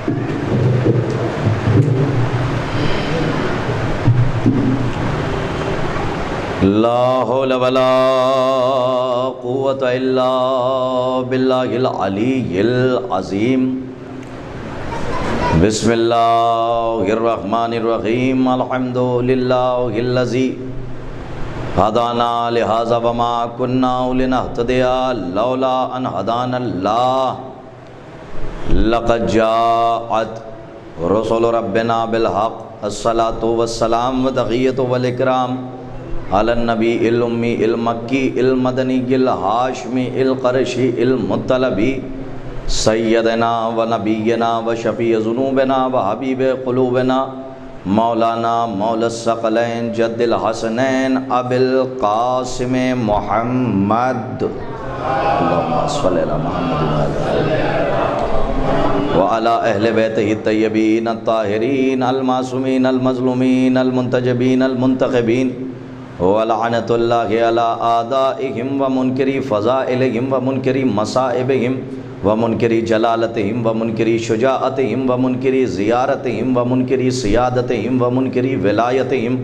لا حول ولا قوة الا باللہ العلی العظیم۔ بسم اللہ الرحمن الرحیم۔ الحمد للہ الذی ہدانا لہذا وما كنا لنہتدی لولا ان ہدانا اللہ۔ لقد جاءت رسول ربنا بالحق الصلاۃ والسلام وتحیۃ والاکرام علی النبی الامی المکی المدنی الہاشمی القرشی المطلبی سیدنا و نبینا و شفیع ذنوبنا و حبیب قلوبنا مولانا مولا الثقلین جد الحسنین ابی القاسم محمد اللہم صلی علی محمد وعلی اہل بیتہ الطیبین الطاہرین المعصومین المظلومین المنتجبین المنتخبین ولعنت اللہ علی اعدائہم ومنکری فضائلہم ومنکری مصائبہم ومنکری جلالتہم ومنکری شجاعتہم ومنکری زیارتہم ومنکری سیادتہم ومنکری ولایتہم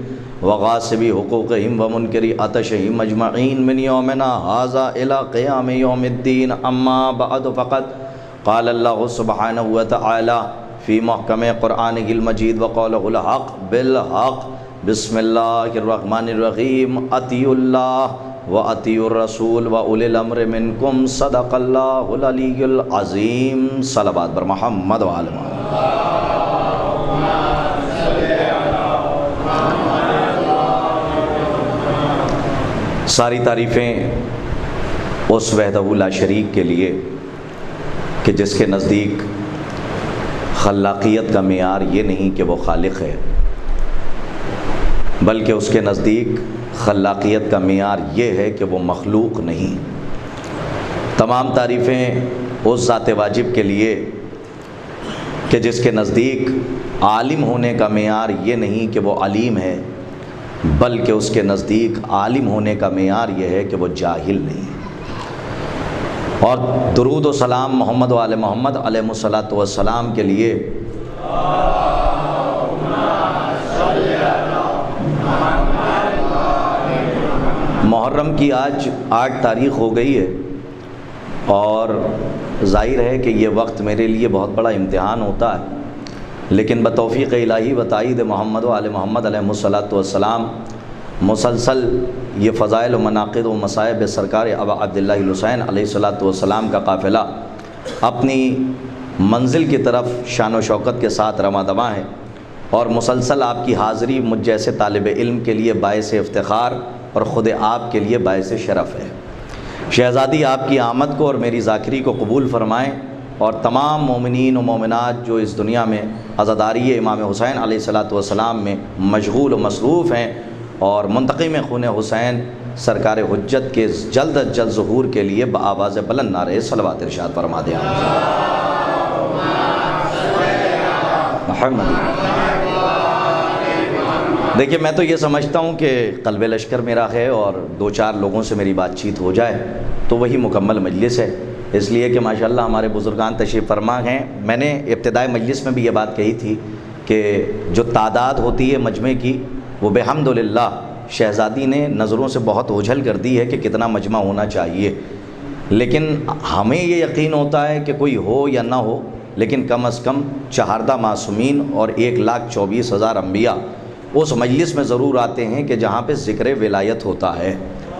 وغاصبی حقوقہم ومنکری عطشہم اجمعین من یومنا ھذا الی قیام یوم الدین۔ اما بعد فقد قال اللہ سبحانہ وتعالی فی محکم قرآنہ المجید وقولہ الحق بالحق۔ بسم اللہ الرحمن الرحیم۔ اطیعوا اللہ وَأَطِیعُوا الرَّسُولَ وَأُولِي الْأَمْرِ مِنْکُمْ صدق اللہ العلی العظیم۔ صلوات بر محمد وآل محمد۔ ساری تعریفیں اس وحدہ لا شریک کے لیے کہ جس کے نزدیک خلاقیت کا معیار یہ نہیں کہ وہ خالق ہے، بلکہ اس کے نزدیک خلاقیت کا معیار یہ ہے کہ وہ مخلوق نہیں۔ تمام تعریفیں اس ذات واجب کے لیے کہ جس کے نزدیک عالم ہونے کا معیار یہ نہیں کہ وہ علیم ہے، بلکہ اس کے نزدیک عالم ہونے کا معیار یہ ہے کہ وہ جاہل نہیں۔ اور درود و سلام محمد و آل محمد علیہ الصلاۃ والسلام کے لیے محرم کی آج 8 تاریخ ہو گئی ہے، اور ظاہر ہے کہ یہ وقت میرے لیے بہت بڑا امتحان ہوتا ہے، لیکن بتوفیق الہی و تائید محمد و آل محمد علیہ الصلاۃ والسلام مسلسل یہ فضائل و مناقب و مصائب سرکار ابا عبداللہ الحسین علیہ الصلاۃ والسلام کا قافلہ اپنی منزل کی طرف شان و شوکت کے ساتھ رواں دواں ہے، اور مسلسل آپ کی حاضری مجھ جیسے طالب علم کے لیے باعث افتخار اور خود آپ کے لیے باعث شرف ہے۔ شہزادی آپ کی آمد کو اور میری ذاکری کو قبول فرمائیں، اور تمام مومنین و مومنات جو اس دنیا میں عزاداری امام حسین علیہ الصلاۃ والسلام میں مشغول و مصروف ہیں، اور منتقم خون حسین سرکار حجت کے جلد از جلد ظہور کے لیے بآواز بلند نعرہ صلوات ارشاد فرما دیں۔ دیکھیے، میں تو یہ سمجھتا ہوں کہ قلب لشکر میرا ہے، اور 2-4 لوگوں سے میری بات چیت ہو جائے تو وہی مکمل مجلس ہے، اس لیے کہ ماشاءاللہ ہمارے بزرگان تشریف فرما ہیں۔ میں نے ابتدائی مجلس میں بھی یہ بات کہی تھی کہ جو تعداد ہوتی ہے مجمع کی، وہ بحمدللہ شہزادی نے نظروں سے بہت اوجھل کر دی ہے کہ کتنا مجمع ہونا چاہیے، لیکن ہمیں یہ یقین ہوتا ہے کہ کوئی ہو یا نہ ہو، لیکن کم از کم 14 معصومین اور 1,24,000 انبیاء اس مجلس میں ضرور آتے ہیں کہ جہاں پہ ذکر ولایت ہوتا ہے،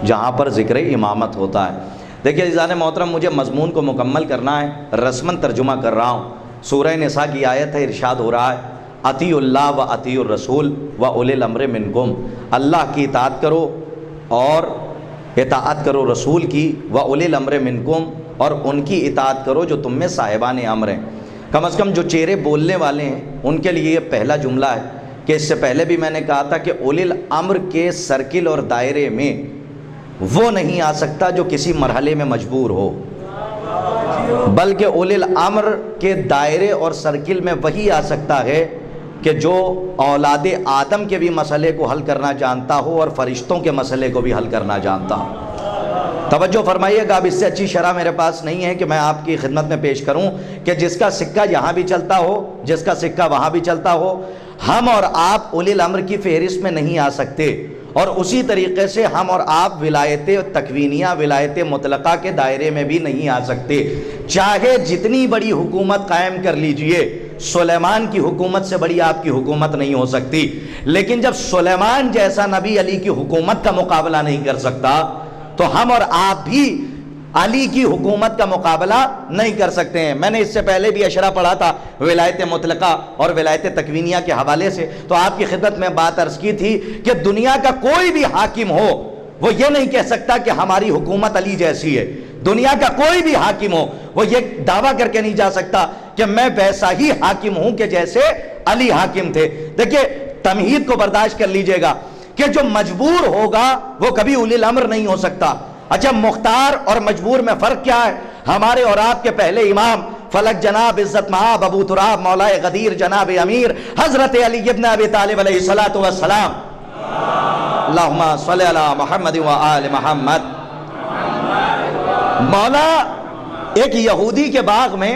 جہاں پر ذکر امامت ہوتا ہے۔ دیکھیے عزیزان محترم، مجھے مضمون کو مکمل کرنا ہے، رسماً ترجمہ کر رہا ہوں۔ سورہ نساء کی آیت ہے، ارشاد ہو رہا ہے اطیعوا اللہ و اطیعوا الرسول و اولی الامر منکم۔ اللہ کی اطاعت کرو اور اطاعت کرو رسول کی، و اولی الامر منکم، اور ان کی اطاعت کرو جو تم میں صاحبان امر ہیں۔ کم از کم جو چہرے بولنے والے ہیں ان کے لیے یہ پہلا جملہ ہے کہ اس سے پہلے بھی میں نے کہا تھا کہ اولی الامر کے سرکل اور دائرے میں وہ نہیں آ سکتا جو کسی مرحلے میں مجبور ہو، بلکہ اولی الامر کے دائرے اور سرکل میں وہی آ سکتا ہے کہ جو اولاد آدم کے بھی مسئلے کو حل کرنا جانتا ہو اور فرشتوں کے مسئلے کو بھی حل کرنا جانتا ہو۔ توجہ فرمائیے گا، اب اس سے اچھی شرح میرے پاس نہیں ہے کہ میں آپ کی خدمت میں پیش کروں کہ جس کا سکہ یہاں بھی چلتا ہو، جس کا سکہ وہاں بھی چلتا ہو۔ ہم اور آپ اولی الامر کی فہرست میں نہیں آ سکتے، اور اسی طریقے سے ہم اور آپ ولایت تکوینیہ، ولایت مطلقہ کے دائرے میں بھی نہیں آ سکتے۔ چاہے جتنی بڑی حکومت قائم کر لیجئے، سلیمان کی حکومت سے بڑی آپ کی حکومت نہیں ہو سکتی۔ لیکن جب سلیمان جیسا نبی علی کی حکومت کا مقابلہ نہیں کر سکتا، تو ہم اور آپ بھی علی کی حکومت کا مقابلہ نہیں کر سکتے ہیں۔ میں نے اس سے پہلے بھی اشرا پڑھا تھا ولایت مطلقہ اور ولایت تکوینیہ کے حوالے سے، تو آپ کی خدمت میں بات عرض کی تھی کہ دنیا کا کوئی بھی حاکم ہو وہ یہ نہیں کہہ سکتا کہ ہماری حکومت علی جیسی ہے۔ دنیا کا کوئی بھی حاکم ہو وہ یہ دعویٰ کر کے نہیں جا سکتا کہ میں ویسا ہی حاکم ہوں کہ جیسے علی حاکم تھے۔ دیکھیے تمہید کو برداشت کر لیجئے گا کہ جو مجبور ہوگا وہ کبھی اولی الامر نہیں ہو سکتا۔ اچھا، مختار اور مجبور میں فرق کیا ہے؟ ہمارے اور آپ کے پہلے امام فلک جناب عزت مآب ابو تراب مولائے غدیر جناب امیر حضرت علی ابن ابی طالب علیہ الصلوۃ والسلام، اللہم صلی علی محمد و آل محمد۔ مولا ایک یہودی کے باغ میں،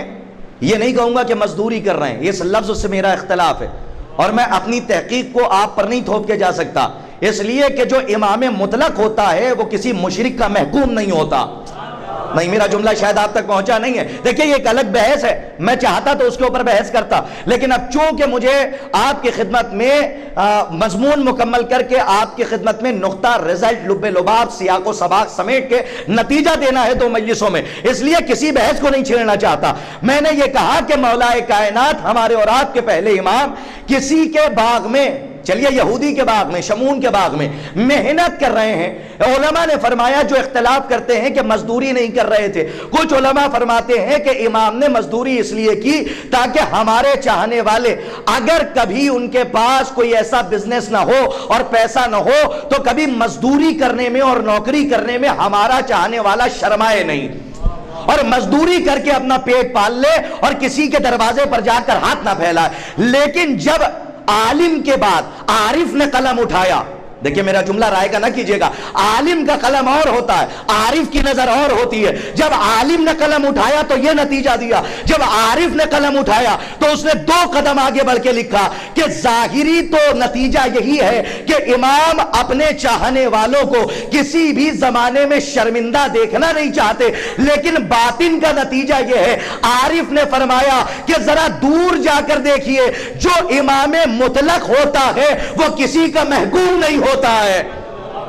یہ نہیں کہوں گا کہ مزدوری کر رہے ہیں، اس لفظ سے میرا اختلاف ہے، اور میں اپنی تحقیق کو آپ پر نہیں تھوپ کے جا سکتا، اس لیے کہ جو امام مطلق ہوتا ہے وہ کسی مشرک کا محکوم نہیں ہوتا۔ نہیں، میرا جملہ شاید آپ تک پہنچا نہیں ہے۔ دیکھیں یہ ایک الگ بحث ہے، میں چاہتا تو اس کے اوپر بحث کرتا، لیکن اب چونکہ مجھے آپ کی خدمت میں مضمون مکمل کر کے آپ کی خدمت میں نقطہ، رزلٹ، لب لباب، سیاق و سباق سمیٹ کے نتیجہ دینا ہے دو مجلسوں میں، اس لیے کسی بحث کو نہیں چھیڑنا چاہتا۔ میں نے یہ کہا کہ مولا کائنات ہمارے اور آپ کے پہلے امام کسی کے باغ میں، چلیے یہودی کے باغ میں، شمون کے باغ میں محنت کر رہے ہیں۔ علماء نے فرمایا جو اختلاف کرتے ہیں کہ مزدوری نہیں کر رہے تھے، کچھ علماء فرماتے ہیں کہ امام نے مزدوری اس لیے کی تاکہ ہمارے چاہنے والے اگر کبھی ان کے پاس کوئی ایسا بزنس نہ ہو اور پیسہ نہ ہو تو کبھی مزدوری کرنے میں اور نوکری کرنے میں ہمارا چاہنے والا شرمائے نہیں، اور مزدوری کر کے اپنا پیٹ پال لے اور کسی کے دروازے پر جا کر ہاتھ نہ پھیلائے۔ لیکن جب عالم کے بعد عارف نے قلم اٹھایا، دیکھیں میرا جملہ رائے کا نہ کیجئے گا، عالم کا قلم اور ہوتا ہے، عارف کی نظر اور ہوتی ہے۔ جب عالم نے قلم اٹھایا تو یہ نتیجہ دیا، جب عارف نے قلم اٹھایا تو اس نے 2 قدم آگے بڑھ کے لکھا کہ ظاہری تو نتیجہ یہی ہے کہ امام اپنے چاہنے والوں کو کسی بھی زمانے میں شرمندہ دیکھنا نہیں چاہتے، لیکن باطن کا نتیجہ یہ ہے، عارف نے فرمایا کہ ذرا دور جا کر دیکھیے، جو امام مطلق ہوتا ہے وہ کسی کا محکوم نہیں ہوتا ہے۔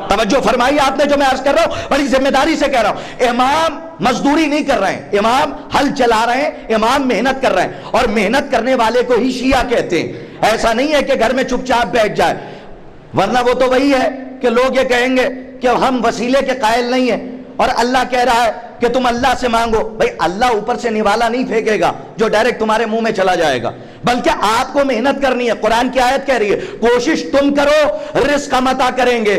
توجہ فرمائیے، آپ نے جو میں عرض کر رہا ہوں بڑی ذمہ داری سے کہہ رہا ہوں، امام مزدوری نہیں کر رہے ہیں، امام ہل چلا رہے ہیں، امام محنت کر رہے ہیں، اور محنت کرنے والے کو ہی شیعہ کہتے ہیں۔ ایسا نہیں ہے کہ گھر میں چپ چاپ بیٹھ جائے، ورنہ وہ تو وہی ہے کہ لوگ یہ کہیں گے کہ ہم وسیلے کے قائل نہیں ہیں، اور اللہ کہہ رہا ہے کہ تم اللہ سے مانگو۔ بھئی اللہ اوپر سے نوالا نہیں پھینکے گا جو ڈائریکٹ تمہارے منہ میں چلا جائے گا، بلکہ آپ کو محنت کرنی ہے۔ قرآن کی آیت کہہ رہی ہے کوشش تم کرو رزق ہم عطا کریں گے،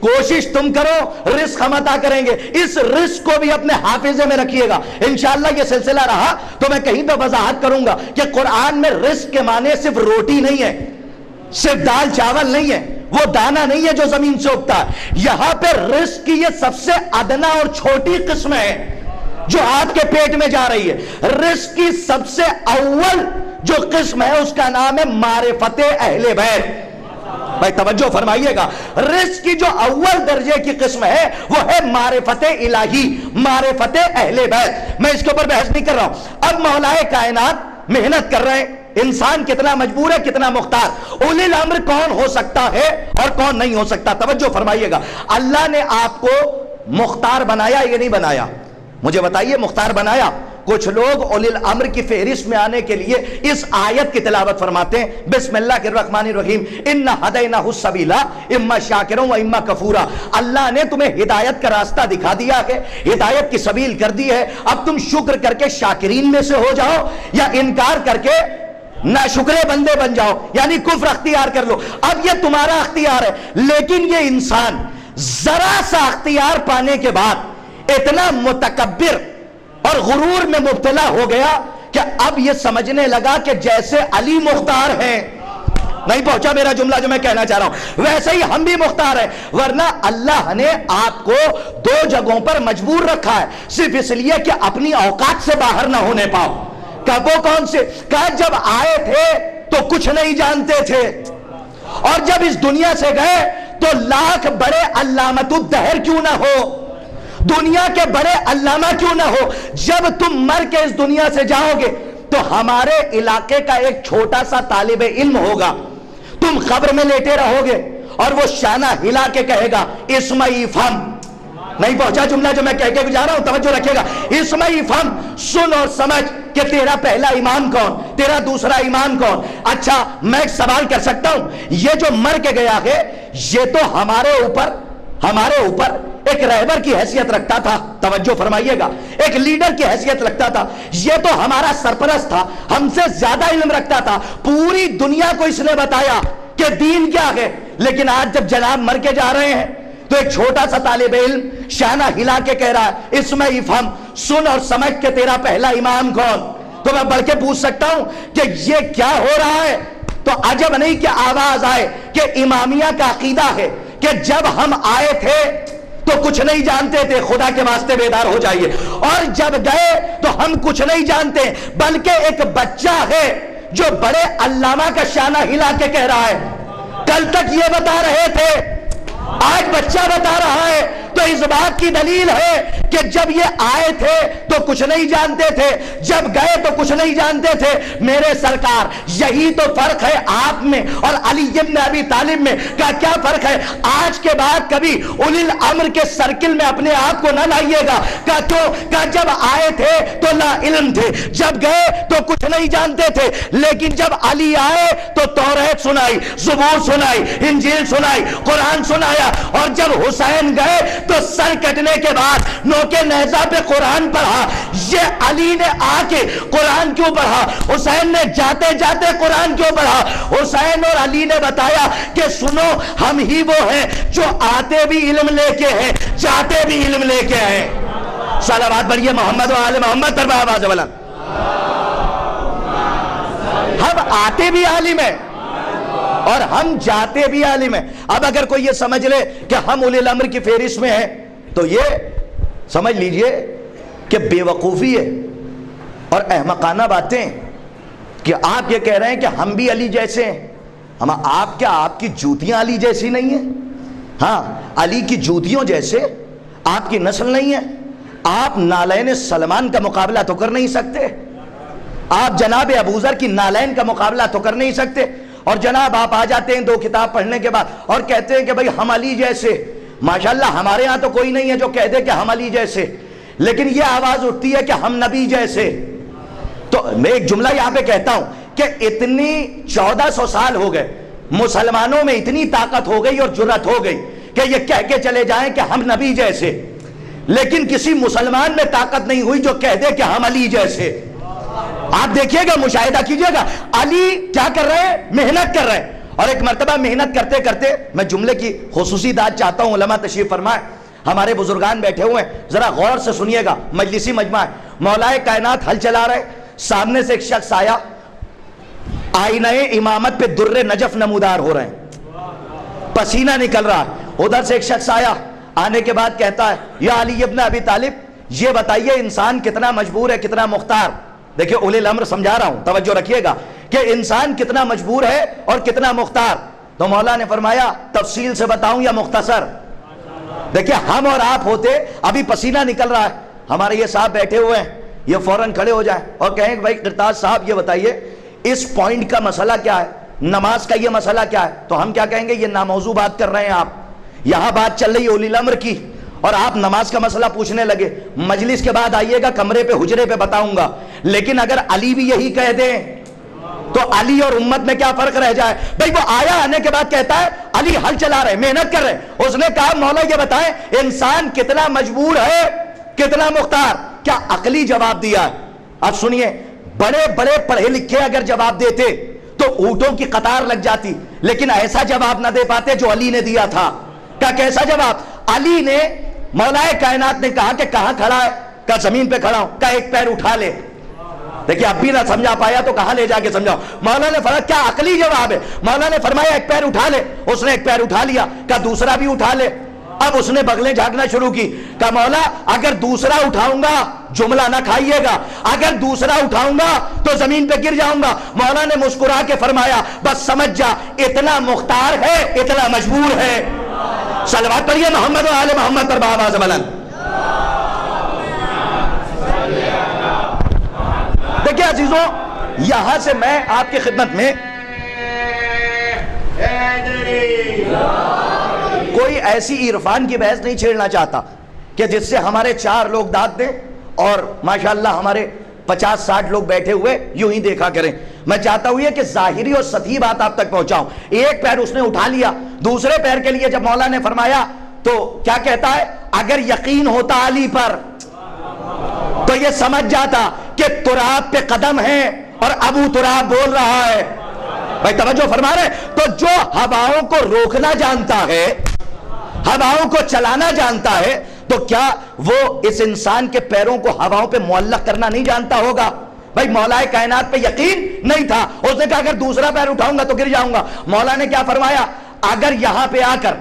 کوشش تم کرو رزق ہم عطا کریں گے۔ اس رزق کو بھی اپنے حافظے میں رکھیے گا۔ انشاءاللہ یہ سلسلہ رہا تو میں کہیں پہ وضاحت کروں گا کہ قرآن میں رزق کے معنی صرف روٹی نہیں ہے، صرف دال چاول نہیں ہے، وہ دانہ نہیں ہے جو زمین سے اگتا ہے۔ یہاں پہ رزق کی یہ سب سے ادنا اور چھوٹی قسم ہے جو آپ کے پیٹ میں جا رہی ہے۔ رزق کی سب سے اول جو قسم ہے اس کا نام ہے معرفت اہل بیت۔ بھائی توجہ فرمائیے گا، رزق کی جو اول درجے کی قسم ہے وہ ہے معرفت الہی، معرفت اہل بیت۔ میں اس کے اوپر بحث نہیں کر رہا ہوں۔ اب مولا کائنات محنت کر رہے ہیں، انسان کتنا مجبور ہے کتنا مختار، اولی الامر کون ہو سکتا ہے اور کون نہیں ہو سکتا۔ توجہ فرمائیے گا، اللہ نے آپ کو مختار بنایا یہ نہیں بنایا؟ مجھے بتائیے مختار بنایا؟ کچھ لوگ اولی الامر کی فہرست میں آنے کے لیے اس آیت کی تلاوت فرماتے ہیں، بسم اللہ الرحمن الرحیم، انا ہدیناہ السبیل اما شاکرا و اما کفورا۔ اللہ نے تمہیں ہدایت کا راستہ دکھا دیا ہے، ہدایت کی سبیل کر دی ہے، اب تم شکر کر کے شاکرین میں سے ہو جاؤ یا انکار کر کے ناشکرے بندے بن جاؤ، یعنی کفر اختیار کر لو۔ اب یہ تمہارا اختیار ہے، لیکن یہ انسان ذرا سا اختیار پانے کے بعد اتنا متکبر اور غرور میں مبتلا ہو گیا کہ اب یہ سمجھنے لگا کہ جیسے علی مختار ہیں نہیں پہنچا میرا جملہ جو میں کہنا چاہ رہا ہوں؟ ویسے ہی ہم بھی مختار ہیں، ورنہ اللہ نے آپ کو دو جگہوں پر مجبور رکھا ہے صرف اس لیے کہ اپنی اوقات سے باہر نہ ہونے پاؤ۔ کہا وہ کون سے؟ کہا جب آئے تھے تو کچھ نہیں جانتے تھے، اور جب اس دنیا سے گئے تو لاکھ بڑے علامت الدہر کیوں نہ ہو، دنیا کے بڑے علامہ کیوں نہ ہو، جب تم مر کے اس دنیا سے جاؤ گے تو ہمارے علاقے کا ایک چھوٹا سا طالب علم ہوگا، تم قبر میں لیٹے رہو گے اور وہ شانہ ہلا کے کہے گا اسمعی فہم۔ نہیں پہنچا جملہ جو میں کہہ کے جا رہا ہوں؟ توجہ رکھیے گا، اسمعی فہم، سن اور سمجھ کہ تیرا پہلا ایمان کون، تیرا دوسرا ایمان کون۔ اچھا میں ایک سوال کر سکتا ہوں، یہ جو مر کے گیا ہے یہ تو ہمارے اوپر ایک رہبر کی حیثیت رکھتا تھا، توجہ فرمائیے گا، ایک لیڈر کی حیثیت رکھتا تھا، یہ تو ہمارا سرپرست تھا، ہم سے زیادہ علم رکھتا تھا، پوری دنیا کو اس نے بتایا کہ دین کیا ہے۔ لیکن آج جب جناب مر کے جا رہے ہیں تو ایک چھوٹا سا طالب علم شانہ ہلا کے کہہ رہا ہے اسمعی فہم، سن اور سمجھ کے تیرا پہلا ایمان کون۔ تو میں بڑھ کے پوچھ سکتا ہوں کہ یہ کیا ہو رہا ہے؟ تو عجب نہیں کہ آواز آئے کہ امامیہ کا عقیدہ ہے کہ جب ہم آئے تھے تو کچھ نہیں جانتے تھے، خدا کے واسطے بیدار ہو جائیے، اور جب گئے تو ہم کچھ نہیں جانتے، بلکہ ایک بچہ ہے جو بڑے علامہ کا شانہ ہلا کے کہہ رہا ہے کل تک یہ بتا رہے تھے، آج بچہ بتا رہا ہے۔ تو اس بات کی دلیل ہے کہ جب یہ آئے تھے تو کچھ نہیں جانتے تھے، جب گئے تو کچھ نہیں جانتے تھے۔ میرے سرکار یہی تو فرق ہے آپ میں اور علی ابن ابی طالب میں۔ کیا فرق ہے؟ آج کے بعد کبھی اولی الامر کے سرکل میں اپنے آپ کو نہ لائیے گا۔ کہا جب آئے تھے تو لا علم تھے، جب گئے تو کچھ نہیں جانتے تھے، لیکن جب علی آئے تو توریت سنائی، زبور سنائی، انجیل سنائی، قرآن سنایا، اور جب حسین گئے تو سر کٹنے کے بعد نوکے نیزہ پہ قرآن پڑھا۔ یہ علی نے آ کے قرآن کیوں پڑھا؟ حسین نے جاتے جاتے قرآن کیوں پڑھا؟ حسین اور علی نے بتایا کہ سنو ہم ہی وہ ہیں جو آتے بھی علم لے کے ہیں، جاتے بھی علم لے کے ہیں۔ صلوات پڑھیے محمد و آل محمد پر آواز بلند۔ ہم آتے بھی عالم ہیں اور ہم جاتے بھی عالم ہیں۔ اب اگر کوئی یہ سمجھ لے کہ ہم اولی الامر کی فہرست میں ہیں تو یہ سمجھ لیجئے کہ بے وقوفی ہے اور احمقانہ باتیں کہ آپ یہ کہہ رہے ہیں کہ ہم بھی علی جیسے ہیں۔ آپ کی جوتیاں علی جیسی نہیں ہیں؟ ہاں، علی کی جوتیوں جیسے آپ کی نسل نہیں ہے۔ آپ نالین سلمان کا مقابلہ تو کر نہیں سکتے، آپ جناب ابوذر کی نالین کا مقابلہ تو کر نہیں سکتے، اور جناب آپ آ جاتے ہیں 2 کتاب پڑھنے کے بعد اور کہتے ہیں کہ بھئی ہم علی جیسے۔ ماشاءاللہ ہمارے ہاں تو کوئی نہیں ہے جو کہہ دے کہ ہم علی جیسے، لیکن یہ آواز اٹھتی ہے کہ ہم نبی جیسے۔ تو میں ایک جملہ یہاں پہ کہتا ہوں کہ اتنی 1400 سال ہو گئے، مسلمانوں میں اتنی طاقت ہو گئی اور جرأت ہو گئی کہ یہ کہہ کے چلے جائیں کہ ہم نبی جیسے، لیکن کسی مسلمان میں طاقت نہیں ہوئی جو کہہ دے کہ ہم علی جیسے۔ آپ دیکھیے گا، مشاہدہ کیجئے گا، علی کیا کر رہے ہیں؟ محنت کر رہے ہیں، اور ایک مرتبہ محنت کرتے کرتے میں جملے کی خصوصی داد چاہتا ہوں، علماء تشریف فرمائے، ہمارے بزرگان بیٹھے ہوئے ہیں، ذرا غور سے سنیے گا، مجلسی مجمع ہے، مولائے کائنات حل چلا رہے، سامنے سے ایک شخص آیا، آئینہ امامت پہ در نجف نمودار ہو رہے ہیں، پسینہ نکل رہا ہے، ادھر سے ایک شخص آیا، آنے کے بعد کہتا ہے یا علی ابن ابی طالب یہ بتائیے انسان کتنا مجبور ہے کتنا مختار۔ دیکھیں اولی الامر سمجھا رہا ہوں، توجہ رکھیے گا کہ انسان کتنا مجبور ہے اور کتنا مختار۔ تو مولا نے فرمایا تفصیل سے بتاؤں یا مختصر؟ دیکھیں ہم اور آپ ہوتے، ابھی پسینہ نکل رہا ہے، ہمارے یہ صاحب بیٹھے ہوئے ہیں، یہ فوراً کھڑے ہو جائیں اور کہیں کہ بھائی قرطاس صاحب یہ بتائیے اس پوائنٹ کا مسئلہ کیا ہے، نماز کا یہ مسئلہ کیا ہے؟ تو ہم کیا کہیں گے؟ یہ ناموضوع بات کر رہے ہیں آپ، یہاں بات چل رہی ہے اولی الامر کی اور آپ نماز کا مسئلہ پوچھنے لگے۔ مجلس کے بعد آئیے گا کمرے پہ حجرے پہ بتاؤں گا، لیکن اگر علی بھی یہی کہہ دیں تو علی اور امت میں کیا فرق رہ جائے؟ بھئی وہ آیا، آنے کے بعد کہتا ہے علی حل چلا رہے، محنت کر رہے، اس نے کہا مولا یہ بتائیں انسان کتنا مجبور ہے کتنا مختار؟ کیا عقلی جواب دیا ہے؟ اب سنیے، بڑے بڑے پڑھے لکھے اگر جواب دیتے تو اونٹوں کی قطار لگ جاتی، لیکن ایسا جواب نہ دے پاتے جو علی نے دیا تھا۔ کیا کیسا جواب؟ علی نے، مولا کائنات نے کہا کہ کہاں کھڑا ہے؟ کہا زمین پہ کھڑا ہوں۔ کہا ایک پیر اٹھا لے، دیکھیے اب بھی نہ سمجھا پایا تو کہاں لے جا کے سمجھاؤ. مولا نے فرمایا کیا عقلی جواب ہے. مولا نے فرمایا ایک پیر اٹھا لے. اس نے ایک پیر اٹھا لیا. کہا دوسرا بھی اٹھا لے. اب اس نے بغلیں جھانکنا شروع کی. کہا مولا اگر دوسرا اٹھاؤں گا جملہ نہ کھائیے گا, اگر دوسرا اٹھاؤں گا تو زمین پہ گر جاؤں گا. مولا نے مسکرا کے فرمایا بس سمجھ جا, اتنا مختار ہے اتنا مجبور ہے. صلوات پڑھیے محمد و آل محمد پر بآواز بلند. دیکھیں عزیزوں, یہاں سے میں آپ کی خدمت میں کوئی ایسی عرفان کی بحث نہیں چھیڑنا چاہتا کہ جس سے ہمارے 4 لوگ داد دیں اور ماشاءاللہ ہمارے 50-60 لوگ بیٹھے ہوئے یوں ہی دیکھا کریں. میں چاہتا ہوں یہ کہ ظاہری اور سطحی بات آپ تک پہنچاؤں. ایک پیر اس نے اٹھا لیا. دوسرے پیر کے لیے جب مولا نے فرمایا تو کیا کہتا ہے, اگر یقین ہوتا علی پر تو یہ سمجھ جاتا کہ تراب پہ قدم ہے اور ابو تراب بول رہا ہے. بھائی توجہ فرما رہے. تو جو ہواؤں کو روکنا جانتا ہے, ہواؤں کو چلانا جانتا ہے, تو کیا وہ اس انسان کے پیروں کو ہواؤں پہ معلق کرنا نہیں جانتا ہوگا؟ بھائی مولا کائنات پہ یقین نہیں تھا. اس نے کہا اگر دوسرا پیر اٹھاؤں گا تو گر جاؤں گا. مولا نے کیا فرمایا, اگر یہاں پہ آ کر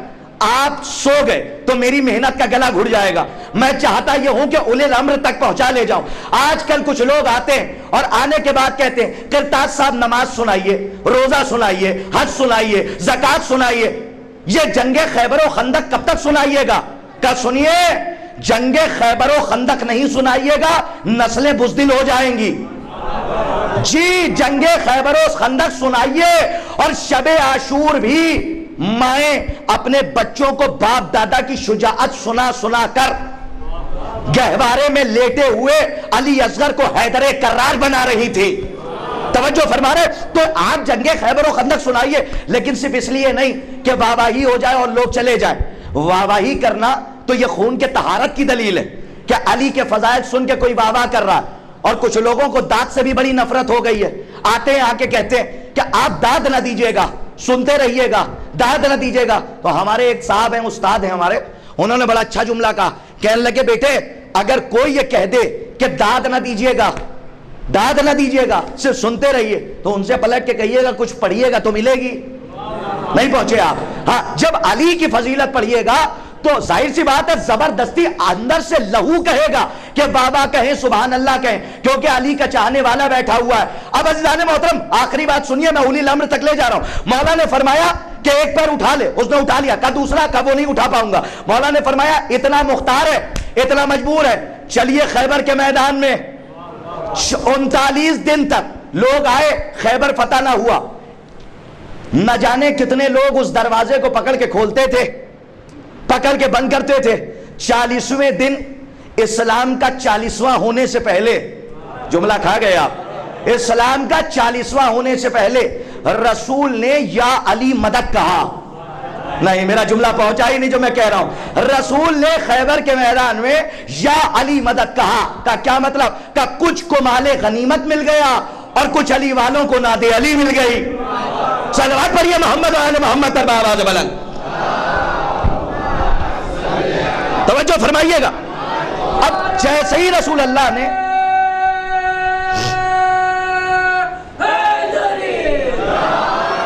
آپ سو گئے تو میری محنت کا گلا گھڑ جائے گا. میں چاہتا یہ ہوں کہ اولے الامر تک پہنچا لے جاؤں. آج کل کچھ لوگ آتے ہیں اور آنے کے بعد کہتے ہیں کرتاز صاحب نماز سنائیے, روزہ سنائیے, حج سنائیے, زکوٰۃ سنائیے. یہ جنگ خیبر و خندق کب تک سنائیے گا؟ کہ سنیے, جنگ خیبر و خندق نہیں سنائیے گا, نسلیں بزدل ہو جائیں گی. جی جنگ خیبر و خندق سنائیے, اور شب عاشور بھی مائیں اپنے بچوں کو باپ دادا کی شجاعت سنا سنا کر گہوارے میں لیٹے ہوئے علی اصغر کو حیدر کرار بنا رہی تھی. توجہ فرما رہے. تو آپ جنگ خیبر و خندق سنائیے, لیکن صرف اس لیے نہیں کہ واہواہی ہو جائے اور لوگ چلے جائیں. واہواہی کرنا تو یہ خون کے طہارت کی دلیل ہے کہ علی کے فضائل سن کے کوئی واہ واہ کر رہا ہے. اور کچھ لوگوں کو داد سے بھی بڑی نفرت ہو گئی ہے. آتے ہیں آ کے کہتے ہیں کہ آپ داد نہ دیجئے گا, سنتے رہیے گا, داد نہ دیجئے گا. تو ہمارے ایک صاحب ہیں, استاد ہیں ہمارے, انہوں نے بڑا اچھا جملہ کہا. کہنے لگے بیٹے اگر کوئی یہ کہہ دے کہ داد نہ دیجئے گا, داد نہ دیجئے گا, صرف سنتے رہیے, تو ان سے پلٹ کے کہیے گا کچھ پڑھیے گا تو ملے گی. نہیں پہنچے آپ. ہاں جب علی کی فضیلت پڑھیے گا تو ظاہر سی بات ہے زبردستی اندر سے لہو کہے گا کہ بابا کہیں سبحان اللہ کہیں, کیونکہ علی کا چاہنے والا بیٹھا ہوا ہے. اب عزیزان محترم آخری بات سنیے, میں اولی الامر تک لے جا رہا ہوں. مولا نے فرمایا کہ ایک پیر اٹھا لے. اس نے اٹھا لیا. کہا دوسرا, کہا وہ نہیں اٹھا پاؤں گا. مولا نے فرمایا اتنا مختار ہے اتنا مجبور ہے, چلیے خیبر کے میدان میں. 39 دن تک لوگ آئے, خیبر فتح نہ ہوا. نہ جانے کتنے لوگ اس دروازے کو پکڑ کے کھولتے تھے, پکڑ کے بند کرتے تھے. 40ویں دن اسلام کا 40واں ہونے سے پہلے, جملہ کھا گئے آپ, اسلام کا 40واں ہونے سے پہلے رسول نے یا علی مدد کہا. نہیں میرا جملہ پہنچا ہی نہیں جو میں کہہ رہا ہوں. رسول نے خیبر کے میدان میں یا علی مدد کہا. کا کیا مطلب؟ کہ کچھ کو مال غنیمت مل گیا اور کچھ علی والوں کو ناد علی مل گئی. صلوات پڑھیے محمد و آل محمد پر بآواز بلند. توجہ فرمائیے گا. اب جیسے ہی رسول اللہ نے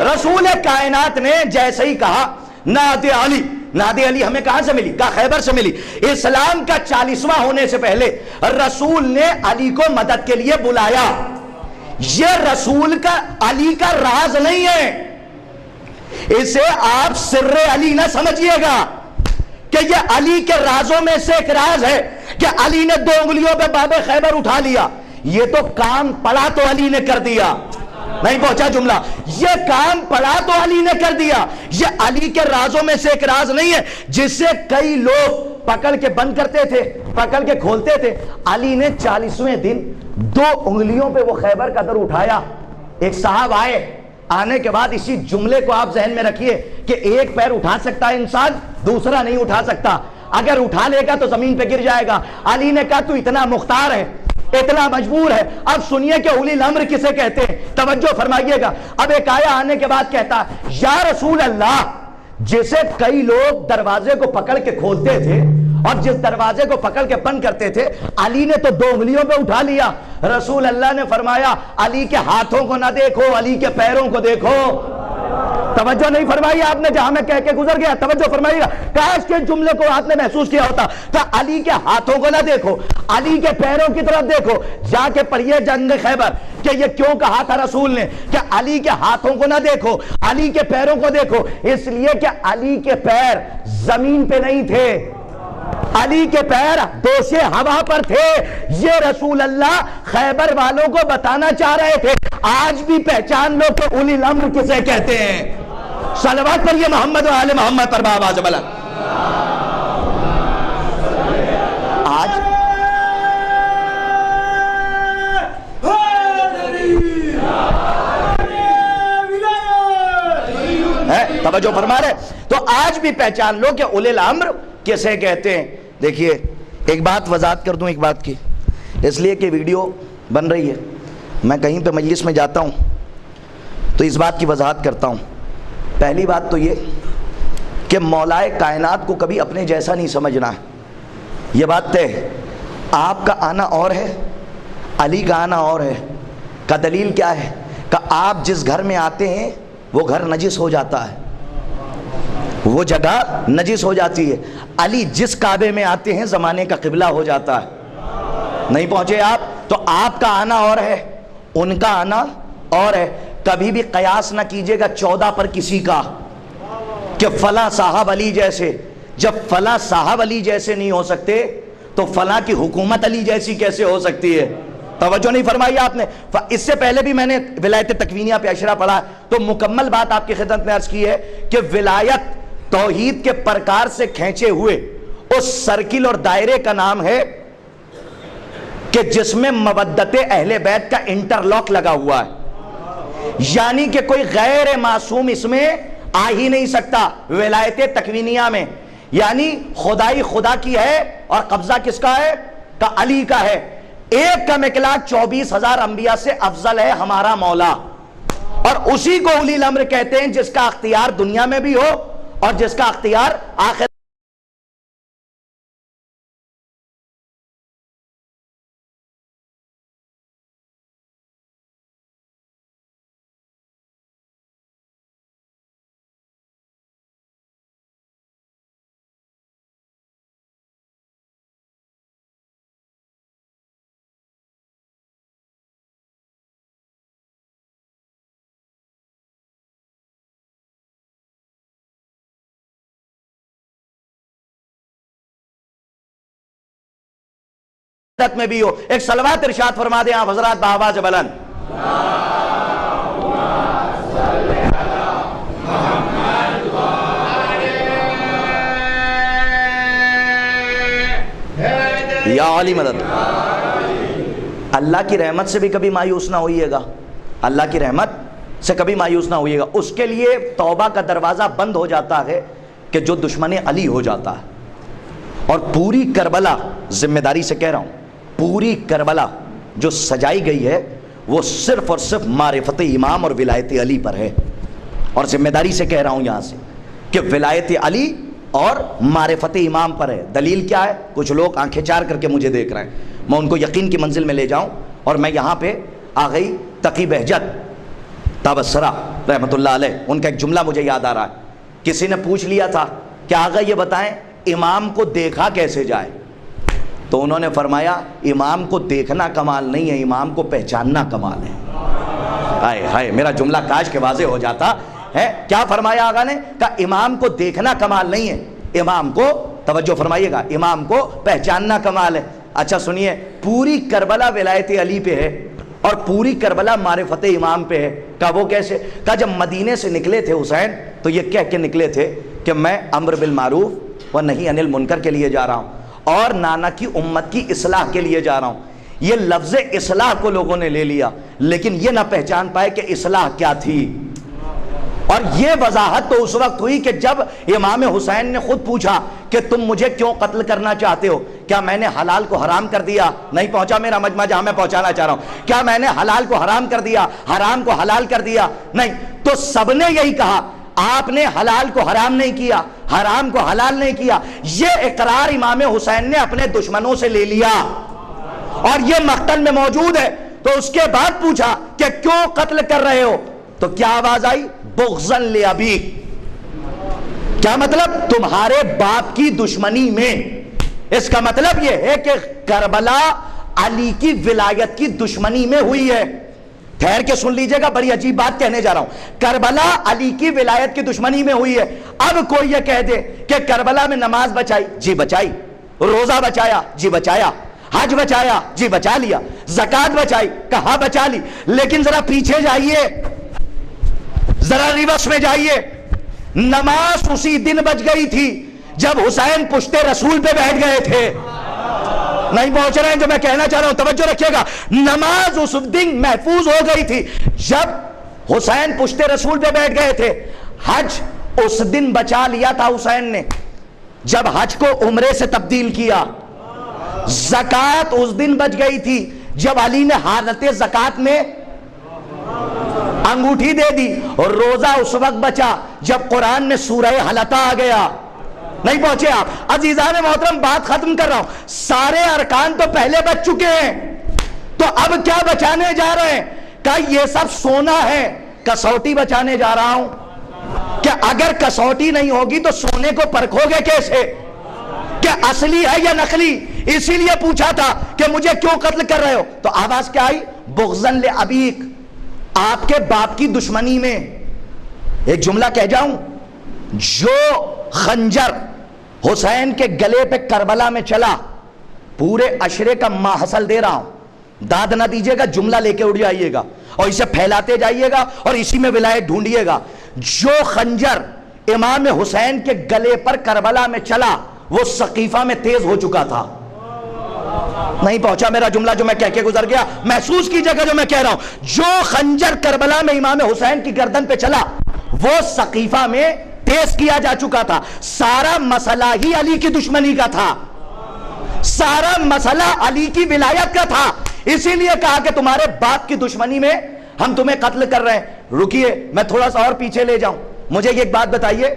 رسول کائنات نے جیسے ہی کہا ناد علی, ناد علی ہمیں کہاں سے ملی؟ کہا خیبر سے ملی. اسلام کا 40واں ہونے سے پہلے رسول نے علی کو مدد کے لیے بلایا. یہ رسول کا علی کا راز نہیں ہے, اسے آپ سر علی نہ سمجھیے گا کہ یہ علی کے رازوں میں سے ایک راز ہے کہ علی نے 2 انگلیوں پہ باب خیبر اٹھا لیا. یہ تو کام پڑا تو علی نے کر دیا. نہیں پہنچا جملہ. یہ کام پڑا تو علی نے کر دیا. یہ علی کے رازوں میں سے ایک راز نہیں ہے جسے کئی لوگ پکڑ کے بند کرتے تھے, پکڑ کے کھولتے تھے. علی نے 40ویں دن 2 انگلیوں پہ وہ خیبر کا در اٹھایا. ایک صاحب آئے, آنے کے بعد اسی جملے کو آپ ذہن میں رکھیے کہ ایک پیر اٹھا سکتا ہے انسان, دوسرا نہیں اٹھا سکتا. اگر اٹھا لے گا تو زمین پہ گر جائے گا. علی نے کہا تو اتنا مختار ہے, اتنا مجبور ہے. اب سنیے کہ اولی الامر کسے کہتے ہیں, توجہ فرمائیے گا. اب ایک آیا آنے کے بعد کہتا یا رسول اللہ, جسے کئی لوگ دروازے کو پکڑ کے کھولتے تھے اور جس دروازے کو پکڑ کے بند کرتے تھے علی نے تو 2 انگلیوں پہ اٹھا لیا. رسول اللہ نے فرمایا علی کے ہاتھوں کو نہ دیکھو، علی کے پیروں کو دیکھو. توجہ نہیں فرمائی آپ نے جہاں میں کہہ کے گزر گیا، توجہ فرمائیے گا. کاش کے جملے کو آپ نے محسوس کیا ہوتا. کہ علی کے ہاتھوں کو نہ دیکھو، علی کے پیروں کی طرف دیکھو. جا کے پڑھیے جنگ خیبر کہ یہ کیوں کہا تھا رسول نے کہ علی کے ہاتھوں کو نہ دیکھو، علی کے پیروں کو دیکھو. اس لیے کہ علی کے پیر زمین پہ نہیں تھے، علی کے پیر دوش ہوا پر تھے. یہ رسول اللہ خیبر والوں کو بتانا چاہ رہے تھے. آج بھی پہچان لو کہ اولی الامر کسے کہتے ہیں. صلوات پڑھیے محمد و آل محمد پر بآواز بلند. آج توجہ فرما رہے. تو آج بھی پہچان لو کہ اولی الامر کسے کہتے ہیں. دیکھیے ایک بات وضاحت کر دوں ایک بات کی، اس لیے کہ ویڈیو بن رہی ہے. میں کہیں پہ مجلس میں جاتا ہوں تو اس بات کی وضاحت کرتا ہوں. پہلی بات تو یہ کہ مولائے کائنات کو کبھی اپنے جیسا نہیں سمجھنا ہے. یہ بات طے ہے. آپ کا آنا اور ہے، علی کا آنا اور ہے. کا دلیل کیا ہے؟ کہ آپ جس گھر میں آتے ہیں وہ گھر نجس ہو جاتا ہے، وہ جگہ نجس ہو جاتی ہے. علی جس کعبے میں آتے ہیں زمانے کا قبلہ ہو جاتا ہے. نہیں پہنچے آپ؟ تو آپ کا آنا اور ہے، ان کا آنا اور ہے. کبھی بھی قیاس نہ کیجئے گا 14 پر کسی کا کہ فلاں صاحب علی جیسے. جب فلاں صاحب علی جیسے نہیں ہو سکتے تو فلاں کی حکومت علی جیسی کیسے ہو سکتی ہے؟ توجہ نہیں فرمائی آپ نے. اس سے پہلے بھی میں نے ولایت تکوینیہ پہ اشرا پڑھا تو مکمل بات آپ کی خدمت میں عرض کی ہے کہ ولایت توحید کے پرکار سے کھینچے ہوئے اس سرکل اور دائرے کا نام ہے کہ جس میں مودت اہل بیت کا انٹرلاک لگا ہوا ہے. یعنی کہ کوئی غیر معصوم اس میں آ ہی نہیں سکتا ولایت تکوینیہ میں. یعنی خدائی خدا کی ہے اور قبضہ کس کا ہے؟ کہ علی کا ہے. ایک کا مقدار 24,000 انبیاء سے افضل ہے ہمارا مولا، اور اسی کو اولی الامر کہتے ہیں جس کا اختیار دنیا میں بھی ہو اور جس کا اختیار آخرت میں بھی ہو. ایک صلوات ارشاد فرما دیں آپ حضرات بآواز بلند. یا علی مدد. اللہ کی رحمت سے بھی کبھی مایوس نہ ہوئیے گا، اللہ کی رحمت سے کبھی مایوس نہ ہوئیے گا. اس کے لیے توبہ کا دروازہ بند ہو جاتا ہے کہ جو دشمن علی ہو جاتا ہے. اور پوری کربلا، ذمہ داری سے کہہ رہا ہوں، پوری کربلا جو سجائی گئی ہے وہ صرف اور صرف معرفت امام اور ولایت علی پر ہے. اور ذمہ داری سے کہہ رہا ہوں یہاں سے کہ ولایت علی اور معرفت امام پر ہے. دلیل کیا ہے؟ کچھ لوگ آنکھیں چار کر کے مجھے دیکھ رہے ہیں، میں ان کو یقین کی منزل میں لے جاؤں. اور میں یہاں پہ آ گئی تقی بہجت تبصرہ رحمۃ اللہ علیہ، ان کا ایک جملہ مجھے یاد آ رہا ہے. کسی نے پوچھ لیا تھا کہ آغا یہ بتائیں امام کو دیکھا کیسے جائے؟ تو انہوں نے فرمایا امام کو دیکھنا کمال نہیں ہے، امام کو پہچاننا کمال ہے. ہائے ہائے، میرا جملہ کاش کے واضح ہو جاتا ہے. کیا فرمایا آقا نے؟ کہ امام کو دیکھنا کمال نہیں ہے، امام کو، توجہ فرمائیے گا، امام کو پہچاننا کمال ہے. اچھا سنیے، پوری کربلا ولایت علی پہ ہے اور پوری کربلا معرفت امام پہ ہے. کہا وہ کیسے؟ کہا جب مدینے سے نکلے تھے حسین تو یہ کہہ کے نکلے تھے کہ میں امر بالمعروف و نہی عن المنکر کے لیے جا رہا ہوں اور نانا کی امت کی اصلاح کے لیے جا رہا ہوں. یہ لفظ اصلاح کو لوگوں نے لے لیا لیکن یہ نہ پہچان پائے کہ اصلاح کیا تھی. اور یہ وضاحت تو اس وقت ہوئی کہ جب امام حسین نے خود پوچھا کہ تم مجھے کیوں قتل کرنا چاہتے ہو؟ کیا میں نے حلال کو حرام کر دیا؟ نہیں پہنچا میرا مجمع جہاں میں پہنچانا چاہ رہا ہوں. کیا میں نے حلال کو حرام کر دیا، حرام کو حلال کر دیا؟ نہیں. تو سب نے یہی کہا آپ نے حلال کو حرام نہیں کیا، حرام کو حلال نہیں کیا، یہ اقرار امام حسین نے اپنے دشمنوں سے لے لیا اور یہ مقتل میں موجود ہے۔ تو اس کے بعد پوچھا کہ کیوں قتل کر رہے ہو؟ تو کیا آواز آئی؟ بغضا لابیک۔ کیا مطلب؟ تمہارے باپ کی دشمنی میں۔ اس کا مطلب یہ ہے کہ کربلا علی کی ولایت کی دشمنی میں ہوئی ہے۔ ٹھہر کے سن لیجئے گا، بڑی عجیب بات کہنے جا رہا ہوں۔ کربلا علی کی ولایت کی دشمنی میں ہوئی ہے۔ اب کوئی یہ کہہ دے کہ کربلا میں نماز بچائی، جی بچائی، روزہ بچایا، جی بچایا، حج بچایا، جی بچا لیا، زکات بچائی، کہاں بچا لی، لیکن ذرا پیچھے جائیے، ذرا ریورس میں جائیے۔ نماز اسی دن بچ گئی تھی جب حسین پشت رسول پہ بیٹھ گئے تھے۔ نہیں پہنچ رہے ہیں جو میں کہنا چاہ رہا ہوں، توجہ رکھیے گا۔ نماز اس دن محفوظ ہو گئی تھی جب حسین پشت رسول پہ بیٹھ گئے تھے۔ حج اس دن بچا لیا تھا حسین نے جب حج کو عمرے سے تبدیل کیا۔ زکات اس دن بچ گئی تھی جب علی نے حالت زکات میں انگوٹھی دے دی، اور روزہ اس وقت بچا جب قرآن میں سورہ حلقہ آ گیا۔ نہیں پہنچے آپ؟ عزیزان محترم، بات ختم کر رہا ہوں۔ سارے ارکان تو پہلے بچ چکے ہیں، تو اب کیا بچانے جا رہے ہیں؟ کہ یہ سب سونا ہے، کسوٹی بچانے جا رہا ہوں کہ اگر کسوٹی نہیں ہوگی تو سونے کو پرکھو گے کیسے کہ اصلی ہے یا نقلی؟ اسی لیے پوچھا تھا کہ مجھے کیوں قتل کر رہے ہو؟ تو آواز کیا آئی؟ بغضا لابیک، آپ کے باپ کی دشمنی میں۔ ایک جملہ کہہ جاؤں، جو خنجر حسین کے گلے پہ کربلا میں چلا، پورے عشرے کا ماحصل دے رہا ہوں، داد نہ دیجیے گا، جملہ لے کے اڑ جائیے گا اور اسے پھیلاتے جائیے گا اور اسی میں ولایت ڈھونڈیے گا۔ جو خنجر امام حسین کے گلے پر کربلا میں چلا وہ سقیفہ میں تیز ہو چکا تھا۔ نہیں پہنچا میرا جملہ جو میں کہہ کے گزر گیا؟ محسوس کیجئے گا جو میں کہہ رہا ہوں۔ جو خنجر کربلا میں امام حسین کی گردن پہ چلا وہ سقیفہ میں تیز کیا جا چکا تھا۔ سارا مسئلہ ہی علی کی دشمنی کا تھا، سارا مسئلہ علی کی ولایت کا تھا۔ اسی لیے کہا کہ تمہارے باپ کی دشمنی میں ہم تمہیں قتل کر رہے ہیں۔ رکیے، میں تھوڑا سا اور پیچھے لے جاؤں۔ مجھے ایک بات بتائیے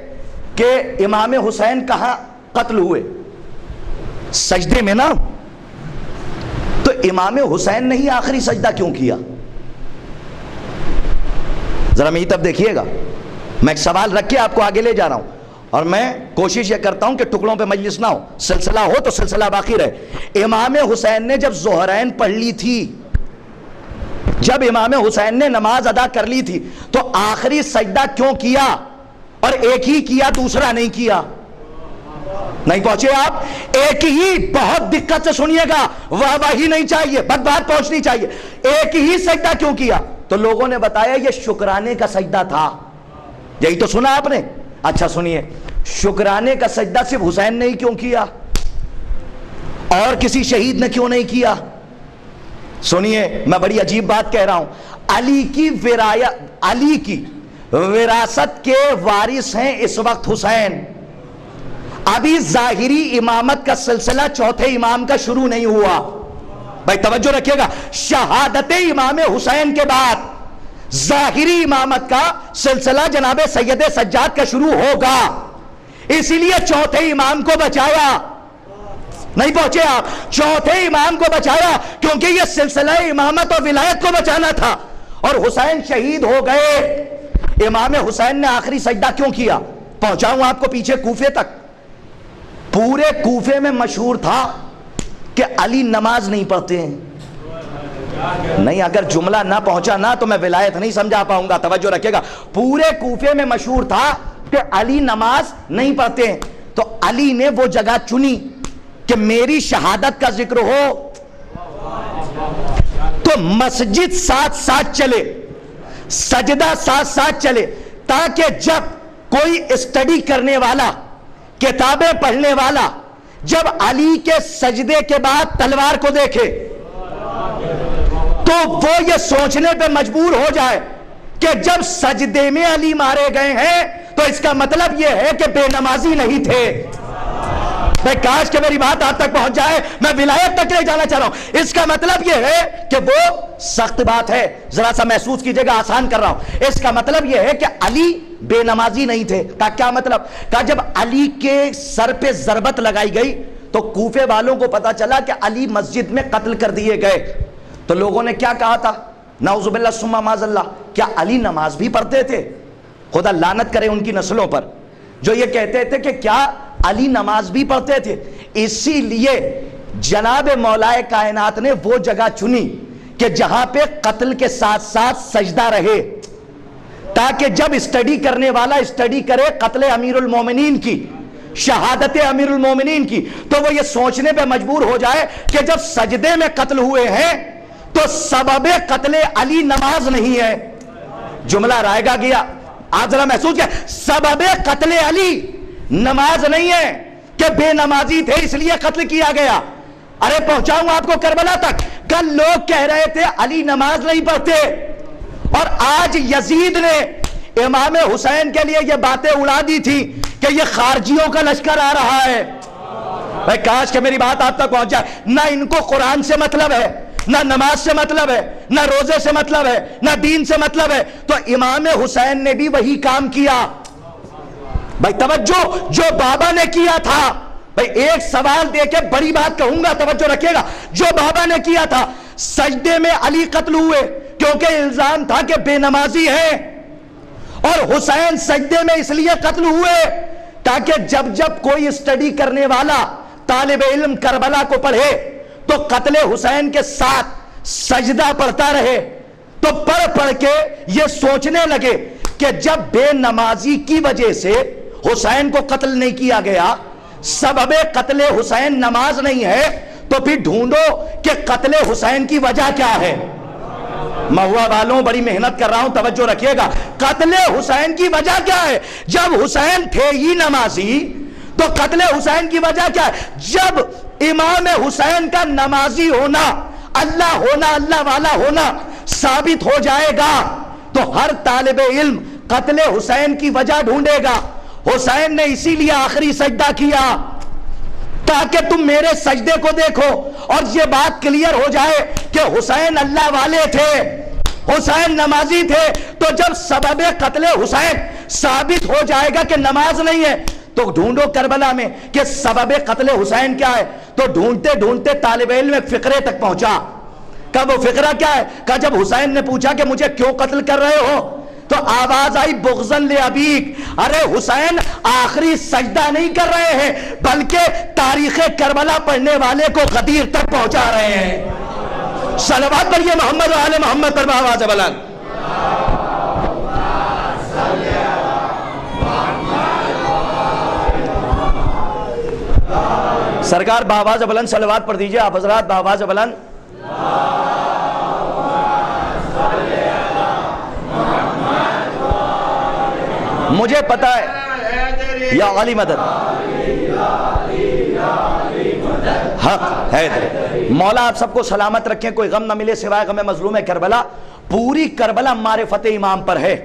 کہ امام حسین کہاں قتل ہوئے؟ سجدے میں نا۔ تو امام حسین نے ہی آخری سجدہ کیوں کیا؟ ذرا میری طرف دیکھیے گا، میں ایک سوال رکھ کے آپ کو آگے لے جا رہا ہوں، اور میں کوشش یہ کرتا ہوں کہ ٹکڑوں پہ مجلس نہ ہو، سلسلہ ہو تو سلسلہ باقی رہے۔ امام حسین نے جب ظہرین پڑھ لی تھی، جب امام حسین نے نماز ادا کر لی تھی، تو آخری سجدہ کیوں کیا؟ اور ایک ہی کیا، دوسرا نہیں کیا؟ نہیں پہنچے آپ؟ ایک ہی، بہت دقت سے سنیے گا، واہ واہی نہیں چاہیے، بات پہنچنی چاہیے۔ ایک ہی سجدہ کیوں کیا؟ تو لوگوں نے بتایا یہ شکرانے کا سجدہ تھا۔ یہی تو سنا آپ نے؟ اچھا سنیے، شکرانے کا سجدہ صرف حسین نے ہی کیوں کیا؟ اور کسی شہید نے کیوں نہیں کیا؟ سنیے، میں بڑی عجیب بات کہہ رہا ہوں۔ علی کی وراثت کے وارث ہیں اس وقت حسین۔ ابھی ظاہری امامت کا سلسلہ چوتھے امام کا شروع نہیں ہوا۔ بھائی توجہ رکھیے گا، شہادت امام حسین کے بعد ظاہری امامت کا سلسلہ جناب سید سجاد کا شروع ہوگا۔ اسی لیے چوتھے امام کو بچایا۔ نہیں پہنچے آپ؟ چوتھے امام کو بچایا کیونکہ یہ سلسلہ امامت اور ولایت کو بچانا تھا، اور حسین شہید ہو گئے۔ امام حسین نے آخری سجدہ کیوں کیا؟ پہنچاؤں آپ کو پیچھے کوفے تک۔ پورے کوفے میں مشہور تھا کہ علی نماز نہیں پڑھتے ہیں۔ نہیں، اگر جملہ نہ پہنچا نا تو میں ولایت نہیں سمجھا پاؤں گا، توجہ رکھے گا۔ پورے کوفے میں مشہور تھا کہ علی نماز نہیں پڑھتے ہیں، تو علی نے وہ جگہ چنی کہ میری شہادت کا ذکر ہو تو مسجد ساتھ ساتھ چلے، سجدہ ساتھ ساتھ چلے، تاکہ جب کوئی اسٹڈی کرنے والا، کتابیں پڑھنے والا، جب علی کے سجدے کے بعد تلوار کو دیکھے تو وہ یہ سوچنے پہ مجبور ہو جائے کہ جب سجدے میں علی مارے گئے ہیں تو اس کا مطلب یہ ہے کہ بے نمازی نہیں تھے۔ بھائی کاش کہ میری بات آپ تک پہنچ جائے، میں ولایت تک لے جانا چاہ رہا ہوں۔ اس کا مطلب یہ ہے کہ وہ سخت بات ہے، ذرا سا محسوس کیجئے گا، آسان کر رہا ہوں۔ اس کا مطلب یہ ہے کہ علی بے نمازی نہیں تھے۔ کہا کیا مطلب؟ کہا جب علی کے سر پہ ضربت لگائی گئی تو کوفے والوں کو پتا چلا کہ علی مسجد میں قتل کر دیے گئے، تو لوگوں نے کیا کہا تھا؟ نعوذ باللہ ثم معاذ اللہ، کیا علی نماز بھی پڑھتے تھے؟ خدا لعنت کرے ان کی نسلوں پر جو یہ کہتے تھے کہ کیا علی نماز بھی پڑھتے تھے۔ اسی لیے جناب مولا کائنات نے وہ جگہ چنی کہ جہاں پہ قتل کے ساتھ ساتھ سجدہ رہے، تاکہ جب اسٹڈی کرنے والا اسٹڈی کرے قتل امیر المومنین کی، شہادت امیر المومنین کی، تو وہ یہ سوچنے پہ مجبور ہو جائے کہ جب سجدے میں قتل ہوئے ہیں تو سبب قتل علی نماز نہیں ہے۔ جملہ رائے گا گیا، آج ذرا محسوس کیا، سبب قتل علی نماز نہیں ہے کہ بے نمازی تھے اس لیے قتل کیا گیا۔ ارے پہنچاؤں آپ کو کربلا تک، کل لوگ کہہ رہے تھے علی نماز نہیں پڑھتے، اور آج یزید نے امام حسین کے لیے یہ باتیں اڑا دی تھی کہ یہ خارجیوں کا لشکر آ رہا ہے۔ بھائی کاش کہ میری بات آپ تک پہنچ جائے، نہ ان کو قرآن سے مطلب ہے، نہ نماز سے مطلب ہے، نہ روزے سے مطلب ہے، نہ دین سے مطلب ہے، تو امام حسین نے بھی وہی کام کیا۔ بھائی توجہ، جو بابا نے کیا تھا، بھائی ایک سوال دے کے بڑی بات کہوں گا، توجہ رکھیے گا، جو بابا نے کیا تھا، سجدے میں علی قتل ہوئے کیونکہ الزام تھا کہ بے نمازی ہیں، اور حسین سجدے میں اس لیے قتل ہوئے تاکہ جب جب کوئی اسٹڈی کرنے والا طالب علم کربلا کو پڑھے تو قتل حسین کے ساتھ سجدہ پڑھتا رہے، تو پڑھ پڑھ کے یہ سوچنے لگے کہ جب بے نمازی کی وجہ سے حسین کو قتل نہیں کیا گیا، سبب قتل حسین نماز نہیں ہے، تو پھر ڈھونڈو کہ قتل حسین کی وجہ کیا ہے۔ مہوا والوں بڑی محنت کر رہا ہوں، توجہ رکھیے گا، قتل حسین کی وجہ کیا ہے؟ جب حسین تھے ہی نمازی تو قتل حسین کی وجہ کیا ہے؟ جب امام حسین کا نمازی ہونا، اللہ ہونا، اللہ والا ہونا ثابت ہو جائے گا تو ہر طالب علم قتل حسین کی وجہ ڈھونڈے گا۔ حسین نے اسی لیے آخری سجدہ کیا تاکہ تم میرے سجدے کو دیکھو اور یہ بات کلیئر ہو جائے کہ حسین اللہ والے تھے، حسین نمازی تھے، تو جب سبب قتل حسین ثابت ہو جائے گا کہ نماز نہیں ہے تو ڈھونڈو کربلا میں کہ سبب قتل حسین کیا ہے، تو ڈھونڈتے ڈھونڈتے طالب علم ایک فقرے تک پہنچا۔ کہا وہ فقرہ کیا ہے؟ کہا جب حسین نے پوچھا کہ مجھے کیوں قتل کر رہے ہو تو آواز آئی بغضن لابیک، ارے حسین آخری سجدہ نہیں کر رہے ہیں بلکہ تاریخ کربلا پڑھنے والے کو غدیر تک پہنچا رہے ہیں۔ صلوات پڑھیے محمد و آل محمد پر آواز بلند۔ سرکار بآواز بلند صلوات پڑھ دیجئے، آپ حضرات بآواز بلند۔ مجھے پتا ہے یا علی مدد، حق ہے، مولا آپ سب کو سلامت رکھیں، کوئی غم نہ ملے سوائے غم مظلوم کربلا۔ پوری کربلا معرفت امام پر ہے،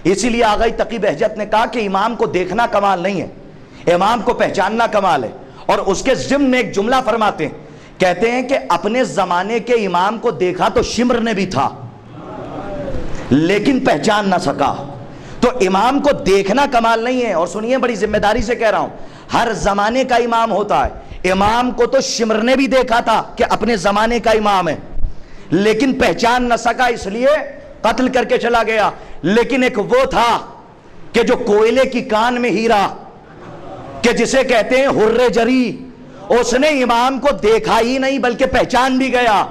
اسی لیے آغائی تقی بہجت نے کہا کہ امام کو دیکھنا کمال نہیں ہے، امام کو پہچاننا کمال ہے، اور اس کے ضمن میں ایک جملہ فرماتے ہیں، کہتے ہیں کہ اپنے زمانے کے امام کو دیکھا تو شمر نے بھی تھا لیکن پہچان نہ سکا۔ تو امام کو دیکھنا کمال نہیں ہے، اور سنیے بڑی ذمہ داری سے کہہ رہا ہوں، ہر زمانے کا امام ہوتا ہے۔ امام کو تو شمر نے بھی دیکھا تھا کہ اپنے زمانے کا امام ہے لیکن پہچان نہ سکا، اس لیے قتل کر کے چلا گیا۔ لیکن ایک وہ تھا کہ جو کوئلے کی کان میں ہیرا، کہ جسے کہتے ہیں حر جری، اس نے امام کو دیکھا ہی نہیں بلکہ پہچان بھی گیا۔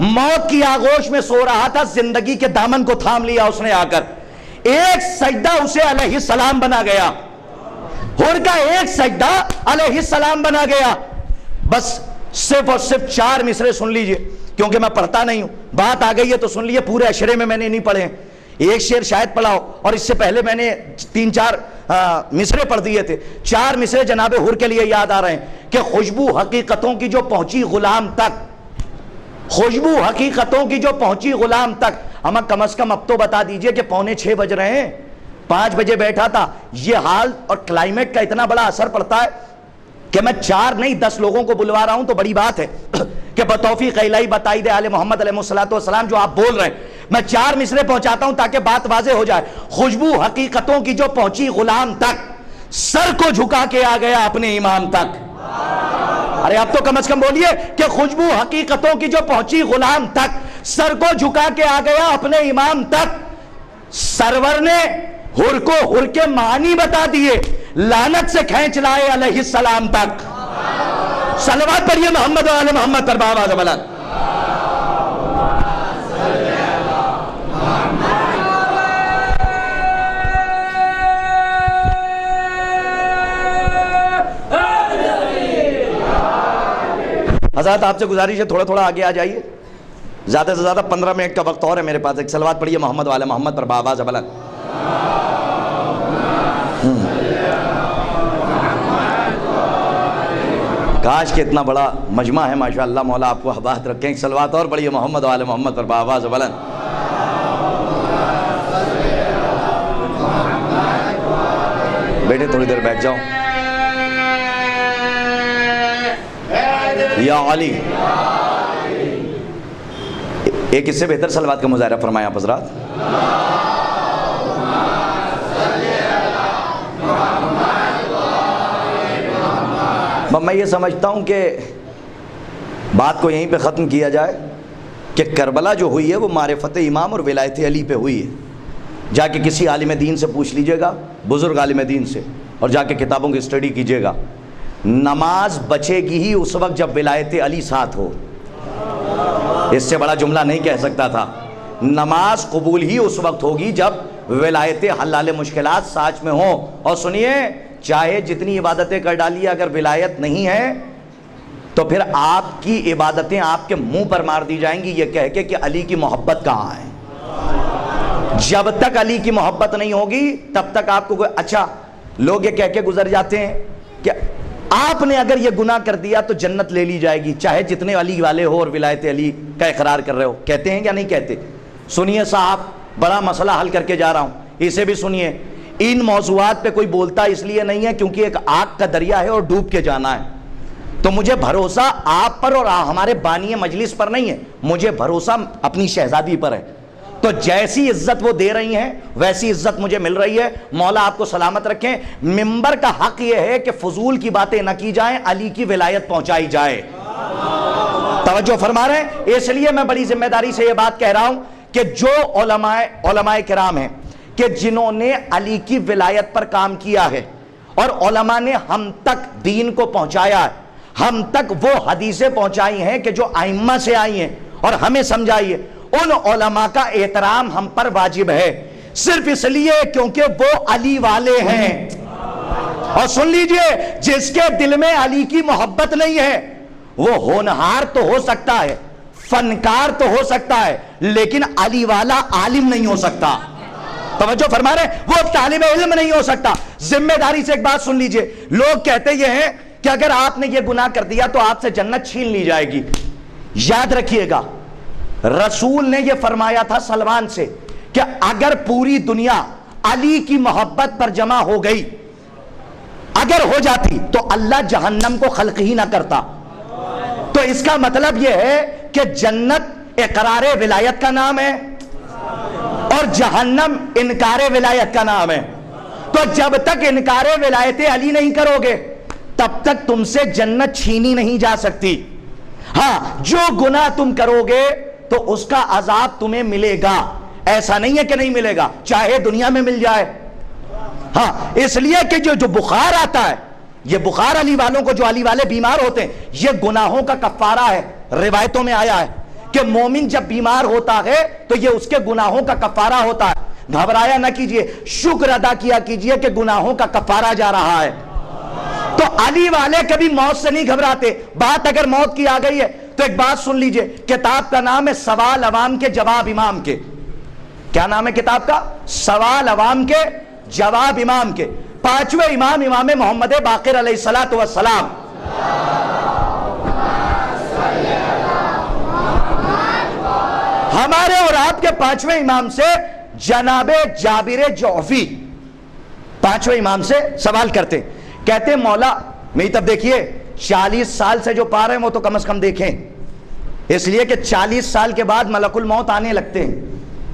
موت کی آغوش میں سو رہا تھا، زندگی کے دامن کو تھام لیا اس نے آ کر، ایک سجدہ اسے علیہ السلام بنا گیا، حر کا ایک سجدہ علیہ السلام بنا گیا۔ بس صرف اور صرف 4 مصرے سن لیجئے، کیونکہ میں پڑھتا نہیں ہوں، بات آ گئی ہے تو سن لیجئے، پورے اشرے میں نے نہیں پڑھے، ایک شعر شاید پڑھا ہو، اور اس سے پہلے میں نے 3-4 مصرے پڑھ دیے تھے۔ 4 مصرے جناب حر کے لیے یاد آ رہے ہیں کہ خوشبو حقیقتوں کی جو پہنچی غلام تک، خوشبو حقیقتوں کی جو پہنچی غلام تک۔ ہمیں کم از کم اب تو بتا دیجئے کہ 5:45 بج رہے ہیں، 5 بجے بیٹھا تھا۔ یہ حال اور کلائمیٹ کا اتنا بڑا اثر پڑتا ہے کہ میں 4 نہیں 10 لوگوں کو بلوا رہا ہوں تو بڑی بات ہے کہ بتوفیق الہی بتائی دے آل محمد علیہ السلام جو آپ بول رہے ہیں، میں 4 مصرے پہنچاتا ہوں تاکہ بات واضح ہو جائے۔ خوشبو حقیقتوں کی جو پہنچی غلام تک، سر کو جھکا کے آ گیا اپنے امام تک۔ ارے اب تو کم از کم بولیے کہ خوشبو حقیقتوں کی جو پہنچی غلام تک، سر کو جھکا کے آ گیا اپنے امام تک۔ سرور نے حر کو حر کے معنی بتا دیے، لعنت سے کھینچ لائے علیہ السلام تک۔ صلوات پڑھیے محمد و آل محمد پر بآواز بلند۔ حضرات آپ سے گزارش ہے تھوڑا تھوڑا آگے آ جائیے، زیادہ سے زیادہ 15 منٹ کا وقت اور ہے میرے پاس۔ ایک صلوات پڑھیے محمد و آل محمد پر بآواز بلند۔ کاش کہ اتنا بڑا مجمع ہے، ماشاءاللہ، مولا آپ کو آباد رکھیں۔ ایک صلوات اور پڑھیے محمد و آل محمد پر بآواز بلند۔ بیٹے تھوڑی دیر بیٹھ جاؤ۔ یا علی، ایک اس سے بہتر صلوات کا مظاہرہ فرمائیں آپ حضرات۔ میں یہ سمجھتا ہوں کہ بات کو یہیں پہ ختم کیا جائے کہ کربلا جو ہوئی ہے وہ معرفت امام اور ولایت علی پہ ہوئی ہے۔ جا کے کسی عالم دین سے پوچھ لیجئے گا، بزرگ عالم دین سے، اور جا کے کتابوں کی اسٹڈی کیجئے گا۔ نماز بچے گی ہی اس وقت جب ولایت علی ساتھ ہو، اس سے بڑا جملہ نہیں کہہ سکتا تھا۔ نماز قبول ہی اس وقت ہوگی جب ولایت حلال مشکلات ساتھ میں ہوں۔ اور سنیے، چاہے جتنی عبادتیں کر ڈالیے، اگر ولایت نہیں ہے تو پھر آپ کی عبادتیں آپ کے منہ پر مار دی جائیں گی یہ کہہ کے کہ علی کی محبت کہاں ہے۔ جب تک علی کی محبت نہیں ہوگی تب تک آپ کو اچھا لوگ یہ کہہ کے گزر جاتے ہیں کہ آپ نے اگر یہ گناہ کر دیا تو جنت لے لی جائے گی، چاہے جتنے علی والے ہو اور ولایت علی کا اقرار کر رہے ہو۔ کہتے ہیں یا نہیں کہتے؟ سنیے صاحب، بڑا مسئلہ حل کر کے جا رہا ہوں، اسے بھی سنیے۔ ان موضوعات پہ کوئی بولتا اس لیے نہیں ہے کیونکہ ایک آگ کا دریا ہے اور ڈوب کے جانا ہے۔ تو مجھے بھروسہ آپ پر اور ہمارے بانی مجلس پر نہیں ہے، مجھے بھروسہ اپنی شہزادی پر ہے۔ تو جیسی عزت وہ دے رہی ہیں ویسی عزت مجھے مل رہی ہے۔ مولا آپ کو سلامت رکھیں۔ ممبر کا حق یہ ہے کہ فضول کی باتیں نہ کی جائیں، علی کی ولایت پہنچائی جائے۔ توجہ فرما رہے ہیں؟ اس لیے میں بڑی ذمہ داری سے یہ بات کہہ رہا ہوں کہ جو علماء کرام ہیں کہ جنہوں نے علی کی ولایت پر کام کیا ہے اور علماء نے ہم تک دین کو پہنچایا ہے، ہم تک وہ حدیثیں پہنچائی ہیں کہ جو ائمہ سے آئی ہیں اور ہمیں سمجھائی ہے، ان علماء کا احترام ہم پر واجب ہے، صرف اس لیے کیونکہ وہ علی والے ہیں۔ اور سن لیجئے، جس کے دل میں علی کی محبت نہیں ہے وہ ہونہار تو ہو سکتا ہے، فنکار تو ہو سکتا ہے، لیکن علی والا عالم نہیں ہو سکتا۔ توجہ فرما رہے ہیں؟ وہ طالب علم نہیں ہو سکتا۔ ذمہ داری سے ایک بات سن لیجئے، لوگ کہتے یہ ہیں کہ اگر آپ نے یہ گناہ کر دیا تو آپ سے جنت چھین لی جائے گی۔ یاد رکھیے گا، رسول نے یہ فرمایا تھا سلمان سے کہ اگر پوری دنیا علی کی محبت پر جمع ہو گئی، اگر ہو جاتی تو اللہ جہنم کو خلق ہی نہ کرتا۔ تو اس کا مطلب یہ ہے کہ جنت اقرار ولایت کا نام ہے اور جہنم انکار ولایت کا نام ہے۔ تو جب تک انکار ولایت علی نہیں کرو گے تب تک تم سے جنت چھینی نہیں جا سکتی۔ ہاں، جو گناہ تم کرو گے تو اس کا عذاب تمہیں ملے گا، ایسا نہیں ہے کہ نہیں ملے گا، چاہے دنیا میں مل جائے۔ ہاں، اس لیے کہ جو بخار آتا ہے، یہ بخار علی والوں کو، جو علی والے بیمار ہوتے ہیں، یہ گناہوں کا کفارہ ہے۔ روایتوں میں آیا ہے کہ مومن جب بیمار ہوتا ہے تو یہ اس کے گناہوں کا کفارہ ہوتا ہے۔ گھبرایا نہ کیجئے، شکر ادا کیا کیجئے کہ گناہوں کا کفارہ جا رہا ہے۔ تو علی والے کبھی موت سے نہیں گھبراتے۔ بات اگر موت کی آ گئی ہے تو ایک بات سن لیجئے، کتاب کا نام ہے سوال عوام کے جواب امام کے۔ کیا نام ہے کتاب کا؟ سوال عوام کے جواب امام کے۔ 5ویں امام، امام محمد باقر علیہ السلام۔ ہمارے اور آپ کے 5ویں امام سے جناب جابر جعفی 5ویں امام سے سوال کرتے، کہتے مولا میری طرف دیکھیے، 40 سال سے جو پار ہیں وہ تو کم از کم دیکھیں، اس لیے کہ 40 سال کے بعد ملک الموت آنے لگتے ہیں،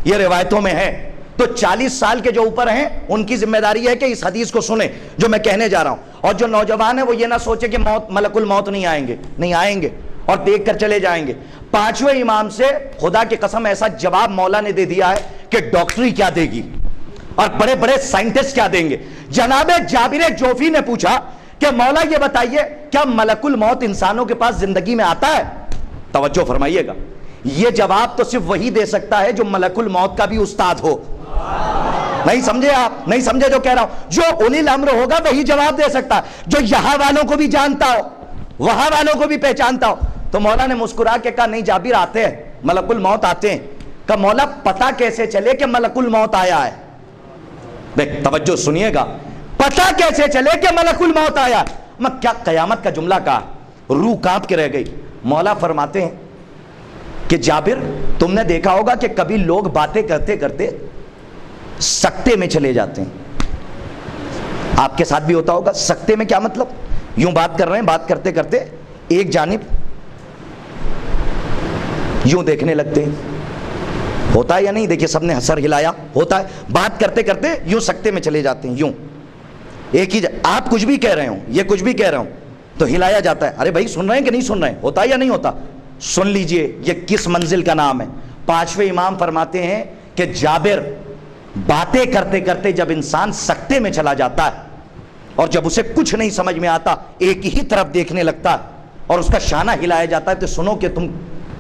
یہ روایتوں میں ہے۔ تو 40 سال کے جو اوپر ہیں ان کی ذمہ داری ہے کہ اس حدیث کو سنیں جو میں کہنے جا رہا ہوں، اور جو نوجوان ہیں وہ یہ نہ سوچے کہ ملک الموت نہیں آئیں گے، نہیں آئیں گے اور دیکھ کر چلے جائیں گے۔ 5ویں امام سے خدا کی قسم ایسا جواب مولا نے دے دیا ہے کہ ڈاکٹری کیا دے گی اور بڑے بڑے سائنٹسٹ کیا دیں گے۔ جناب جابر جوفی نے پوچھا کہ مولا یہ بتائیے کیا ملک الموت انسانوں کے پاس زندگی میں آتا ہے؟ توجہ فرمائیے گا، یہ جواب تو صرف وہی دے سکتا ہے جو ملک الموت کا بھی استاد ہو۔ نہیں سمجھے آپ؟ نہیں سمجھے جو کہہ رہا ہوں؟ جو اولی الامر ہوگا وہی جواب دے سکتا ہے، جو یہاں والوں کو بھی جانتا ہو، وہاں والوں کو بھی پہچانتا ہو۔ تو مولا نے مسکرا کے کہا نہیں جابر آتے ہیں، ملک الموت آتے ہیں۔ کہا مولا پتہ کیسے چلے کہ ملک الموت آیا ہے؟ دیکھ توجہ سنیے گا، پتہ کیسے چلے کہ ملک الموت آیا؟ میں کیا قیامت کا جملہ کہا، روح کانپ کے رہ گئی۔ مولا فرماتے ہیں کہ جابر تم نے دیکھا ہوگا کہ کبھی لوگ باتیں کرتے کرتے سکتے میں چلے جاتے ہیں، آپ کے ساتھ بھی ہوتا ہوگا۔ سکتے میں کیا مطلب؟ یوں بات کر رہے ہیں، بات کرتے کرتے ایک جانب یوں دیکھنے لگتے ہیں، ہوتا ہے یا نہیں؟ دیکھیے سب نے سر ہلایا، ہوتا ہے۔ بات کرتے کرتے یوں سکتے میں چلے جاتے ہیں، یوں ایک ہی آپ کچھ بھی کہہ رہے ہوں، یہ کچھ بھی کہہ رہا ہوں تو ہلایا جاتا ہے، ارے بھائی سن رہے ہیں کہ نہیں سن رہے ہیں؟ ہوتا ہے یا نہیں ہوتا؟ سن لیجئے یہ کس منزل کا نام ہے۔ 5ویں امام فرماتے ہیں کہ جابر باتیں کرتے کرتے جب انسان سکتے میں چلا جاتا ہے اور جب اسے کچھ نہیں سمجھ میں آتا ایک ہی طرف دیکھنے لگتا ہے اور اس کا شانہ ہلایا جاتا ہے تو سنو کہ تم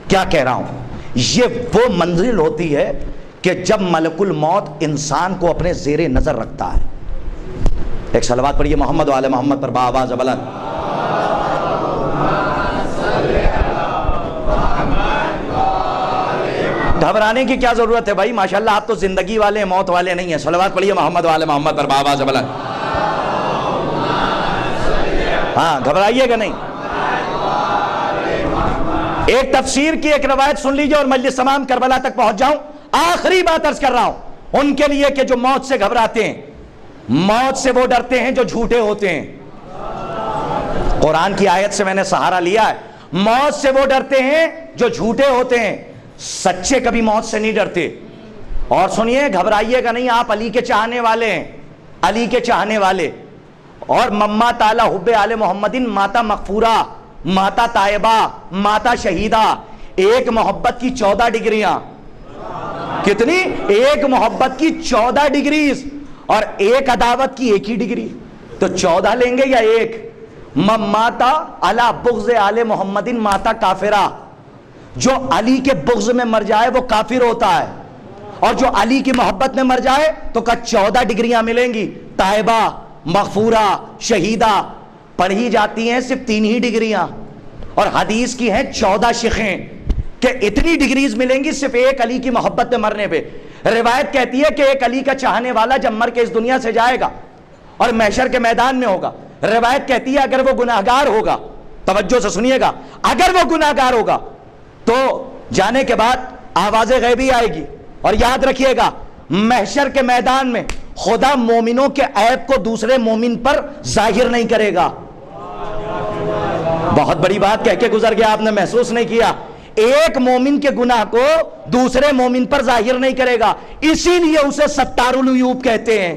کیا کہہ رہا ہوں۔ یہ وہ منزل ہوتی ہے کہ جب ملک الموت انسان کو اپنے زیر نظر رکھتا ہے۔ ایک صلوات پڑھیے محمد و آل محمد پر بآواز بلند۔ گھبرانے کی کیا ضرورت ہے بھائی؟ ماشاءاللہ آپ تو زندگی والے ہیں، موت والے نہیں ہیں۔ صلوات پڑھیے محمد و آل محمد پر بآواز بلند۔ ہاں گھبرائیے گا نہیں۔ ایک تفسیر کی ایک روایت سن لیجئے اور مجلس تمام کربلا تک پہنچ جاؤں۔ آخری بات عرض کر رہا ہوں ان کے لیے کہ جو موت سے گھبراتے ہیں، موت سے وہ ڈرتے ہیں جو جھوٹے ہوتے ہیں۔ قرآن کی آیت سے میں نے سہارا لیا ہے، موت سے وہ ڈرتے ہیں جو جھوٹے ہوتے ہیں، سچے کبھی موت سے نہیں ڈرتے۔ اور سنیے گھبرائیے گا نہیں، آپ علی کے چاہنے والے ہیں، علی کے چاہنے والے، اور مما تعالی حب آل محمدin، ماتا مغفورہ، ماتا طیبہ، ماتا شہیدہ، ایک محبت کی 14 ڈگریاں۔ کتنی؟ ایک محبت کی 14 ڈگریز، اور ایک عداوت کی ایک ہی ڈگری۔ تو 14 لیں گے یا ایک؟ ماتا علی بغض آل محمدin ماتا کافرہ، جو علی کے بغض میں مر جائے وہ کافر ہوتا ہے، اور جو علی کی محبت میں مر جائے تو 14 ڈگریاں ملیں گی۔ طیبہ، مغفورہ، شہیدہ پڑھی جاتی ہیں صرف 3 ہی ڈگریاں، اور حدیث کی ہیں 14 شقیں کہ اتنی ڈگریز ملیں گی صرف ایک علی کی محبت میں مرنے پہ۔ روایت کہتی ہے کہ ایک علی کا چاہنے والا جب مر کے اس دنیا سے جائے گا اور محشر کے میدان میں ہوگا، روایت کہتی ہے اگر وہ گناہگار ہوگا، توجہ سے سنیے گا، اگر وہ گناہگار ہوگا تو جانے کے بعد آواز غیبی آئے گی، اور یاد رکھیے گا محشر کے میدان میں خدا مومنوں کے عیب کو دوسرے مومن پر ظاہر نہیں کرے گا۔ بہت بڑی بات کہہ کے گزر گیا، آپ نے محسوس نہیں کیا۔ ایک مومن کے گناہ کو دوسرے مومن پر ظاہر نہیں کرے گا، اسی لیے اسے ستار العیوب کہتے ہیں۔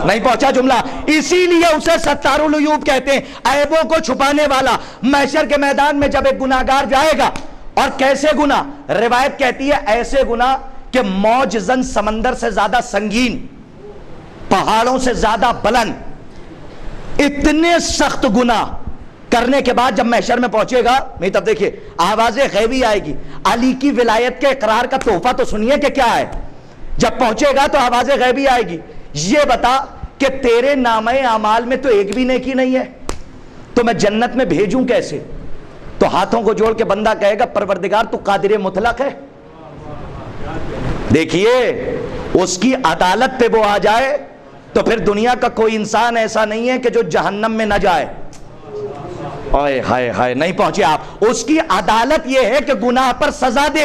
نہیں پہنچا جملہ؟ اسی لیے اسے ستار العیوب کہتے ہیں، عیبوں کو چھپانے والا۔ محشر کے میدان میں جب ایک گناہگار جائے گا، اور کیسے گناہ؟ روایت کہتی ہے ایسے گناہ کہ موج زن سمندر سے زیادہ سنگین، پہاڑوں سے زیادہ بلند، اتنے سخت گناہ کرنے کے بعد جب محشر میں پہنچے گا، نہیں تب دیکھیے آواز غیبی آئے گی۔ علی کی ولایت کے اقرار کا تحفہ تو سنیے کہ کیا ہے۔ جب پہنچے گا تو آواز غیبی آئے گی، یہ بتا کہ تیرے نامہ اعمال میں تو ایک بھی نیکی نہیں ہے، تو میں جنت میں بھیجوں کیسے؟ تو ہاتھوں کو جوڑ کے بندہ کہے گا پروردگار تو قادر مطلق ہے۔ دیکھیے اس کی عدالت پہ وہ آ جائے تو پھر دنیا کا کوئی انسان ایسا نہیں ہے کہ جو جہنم میں نہ جائے۔ ہائے ہائے ہائے، نہیں پہنچے آپ۔ اس کی عدالت یہ ہے کہ گناہ پر سزا دے،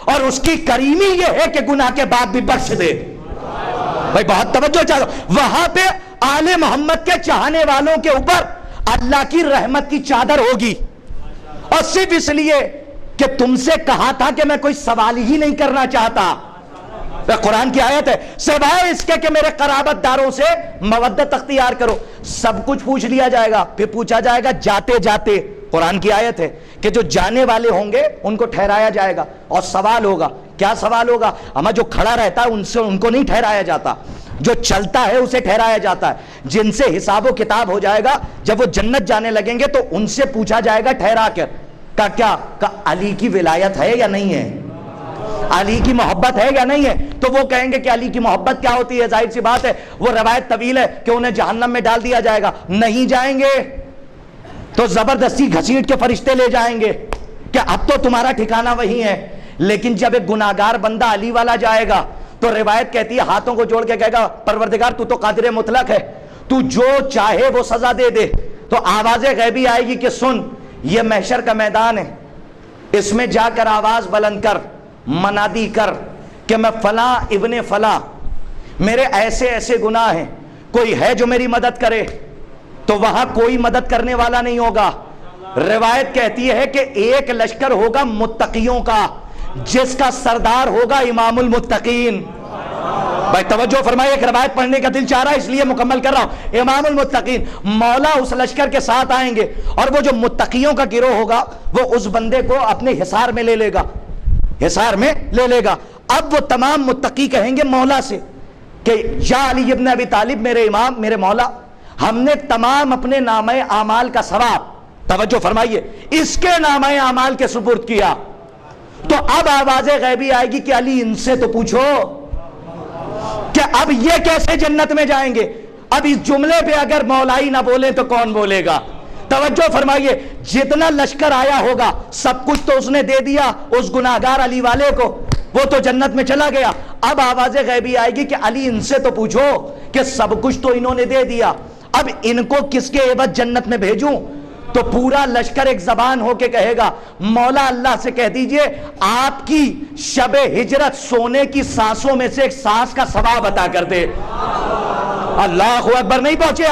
اور اس کی کریمی یہ ہے کہ گناہ کے بعد بھی بخش دے۔ بھائی بہت توجہ چاہتا ہوں، وہاں پہ آل محمد کے چاہنے والوں کے اوپر اللہ کی رحمت کی چادر ہوگی، اور صرف اس لیے کہ تم سے کہا تھا کہ میں کوئی سوال ہی نہیں کرنا چاہتا۔ قرآن کی آیت ہے، سوائے اس کے کہ میرے قرابت داروں سے مودت اختیار کرو۔ سب کچھ پوچھ لیا جائے گا، پھر پوچھا جائے گا جاتے جاتے، قرآن کی آیت ہے کہ جو جانے والے ہوں گے ان کو ٹھہرایا جائے گا، اور سوال ہوگا۔ کیا سوال ہوگا؟ ہمیں جو کھڑا رہتا ہے ان کو نہیں ٹھہرایا جاتا، جو چلتا ہے اسے ٹھہرایا جاتا ہے۔ جن سے حساب و کتاب ہو جائے گا، جب وہ جنت جانے لگیں گے تو ان سے پوچھا جائے گا ٹھہرا کر، کیا علی کی ولایت ہے یا نہیں ہے، علی کی محبت ہے یا نہیں ہے؟ تو وہ کہیں گے کہ علی کی محبت کیا ہوتی ہے؟ ظاہر سی بات ہے وہ روایت طویل ہے کہ انہیں جہنم میں ڈال دیا جائے گا، نہیں جائیں گے تو زبردستی گھسیٹ کے فرشتے لے جائیں گے کہ اب تو تمہارا ٹھکانہ وہی ہے۔ لیکن جب ایک گناہگار بندہ علی والا جائے گا تو روایت کہتی ہے ہاتھوں کو جوڑ کے کہے گا پروردگار تو قادر مطلق ہے، تو جو چاہے وہ سزا دے دے۔ تو آواز غیبی آئے گی کہ سن، یہ محشر کا میدان ہے، اس میں جا کر آواز بلند کر، منادی کر کہ میں فلاں ابن فلاں، میرے ایسے ایسے گناہ ہیں، کوئی ہے جو میری مدد کرے؟ تو وہاں کوئی مدد کرنے والا نہیں ہوگا۔ روایت کہتی ہے کہ ایک لشکر ہوگا متقیوں کا، جس کا سردار ہوگا امام المتقین۔ بھائی توجہ فرمائے، ایک روایت پڑھنے کا دل چاہ رہا ہے اس لیے مکمل کر رہا ہوں۔ امام المتقین، مولا اس لشکر کے ساتھ آئیں گے، اور وہ جو متقیوں کا گروہ ہوگا وہ اس بندے کو اپنے حصار میں لے لے گا، حصار میں لے لے گا۔ اب وہ تمام متقی کہیں گے مولا سے کہ یا علی ابن ابی طالب، میرے امام، میرے مولا، ہم نے تمام اپنے نامہ اعمال کا ثواب، توجہ فرمائیے، اس کے نامہ اعمال کے سپرد کیا۔ تو اب آواز غیبی آئے گی کہ علی ان سے تو پوچھو کہ اب یہ کیسے جنت میں جائیں گے؟ اب اس جملے پہ اگر مولائی نہ بولے تو کون بولے گا؟ توجہ فرمائیے، جتنا لشکر آیا ہوگا سب کچھ تو اس نے دے دیا اس گناہگار علی والے کو، وہ تو جنت میں چلا گیا۔ اب آواز غیبی آئے گی کہ علی ان سے تو پوچھو کہ سب کچھ تو انہوں نے دے دیا، اب ان کو کس کے عوض جنت میں بھیجوں؟ تو پورا لشکر ایک زبان ہو کے کہے گا مولا اللہ سے کہہ دیجئے آپ کی شب ہجرت سونے کی سانسوں میں سے ایک سانس کا ثواب عطا کر دے۔ اللہ اکبر، نہیں پہنچے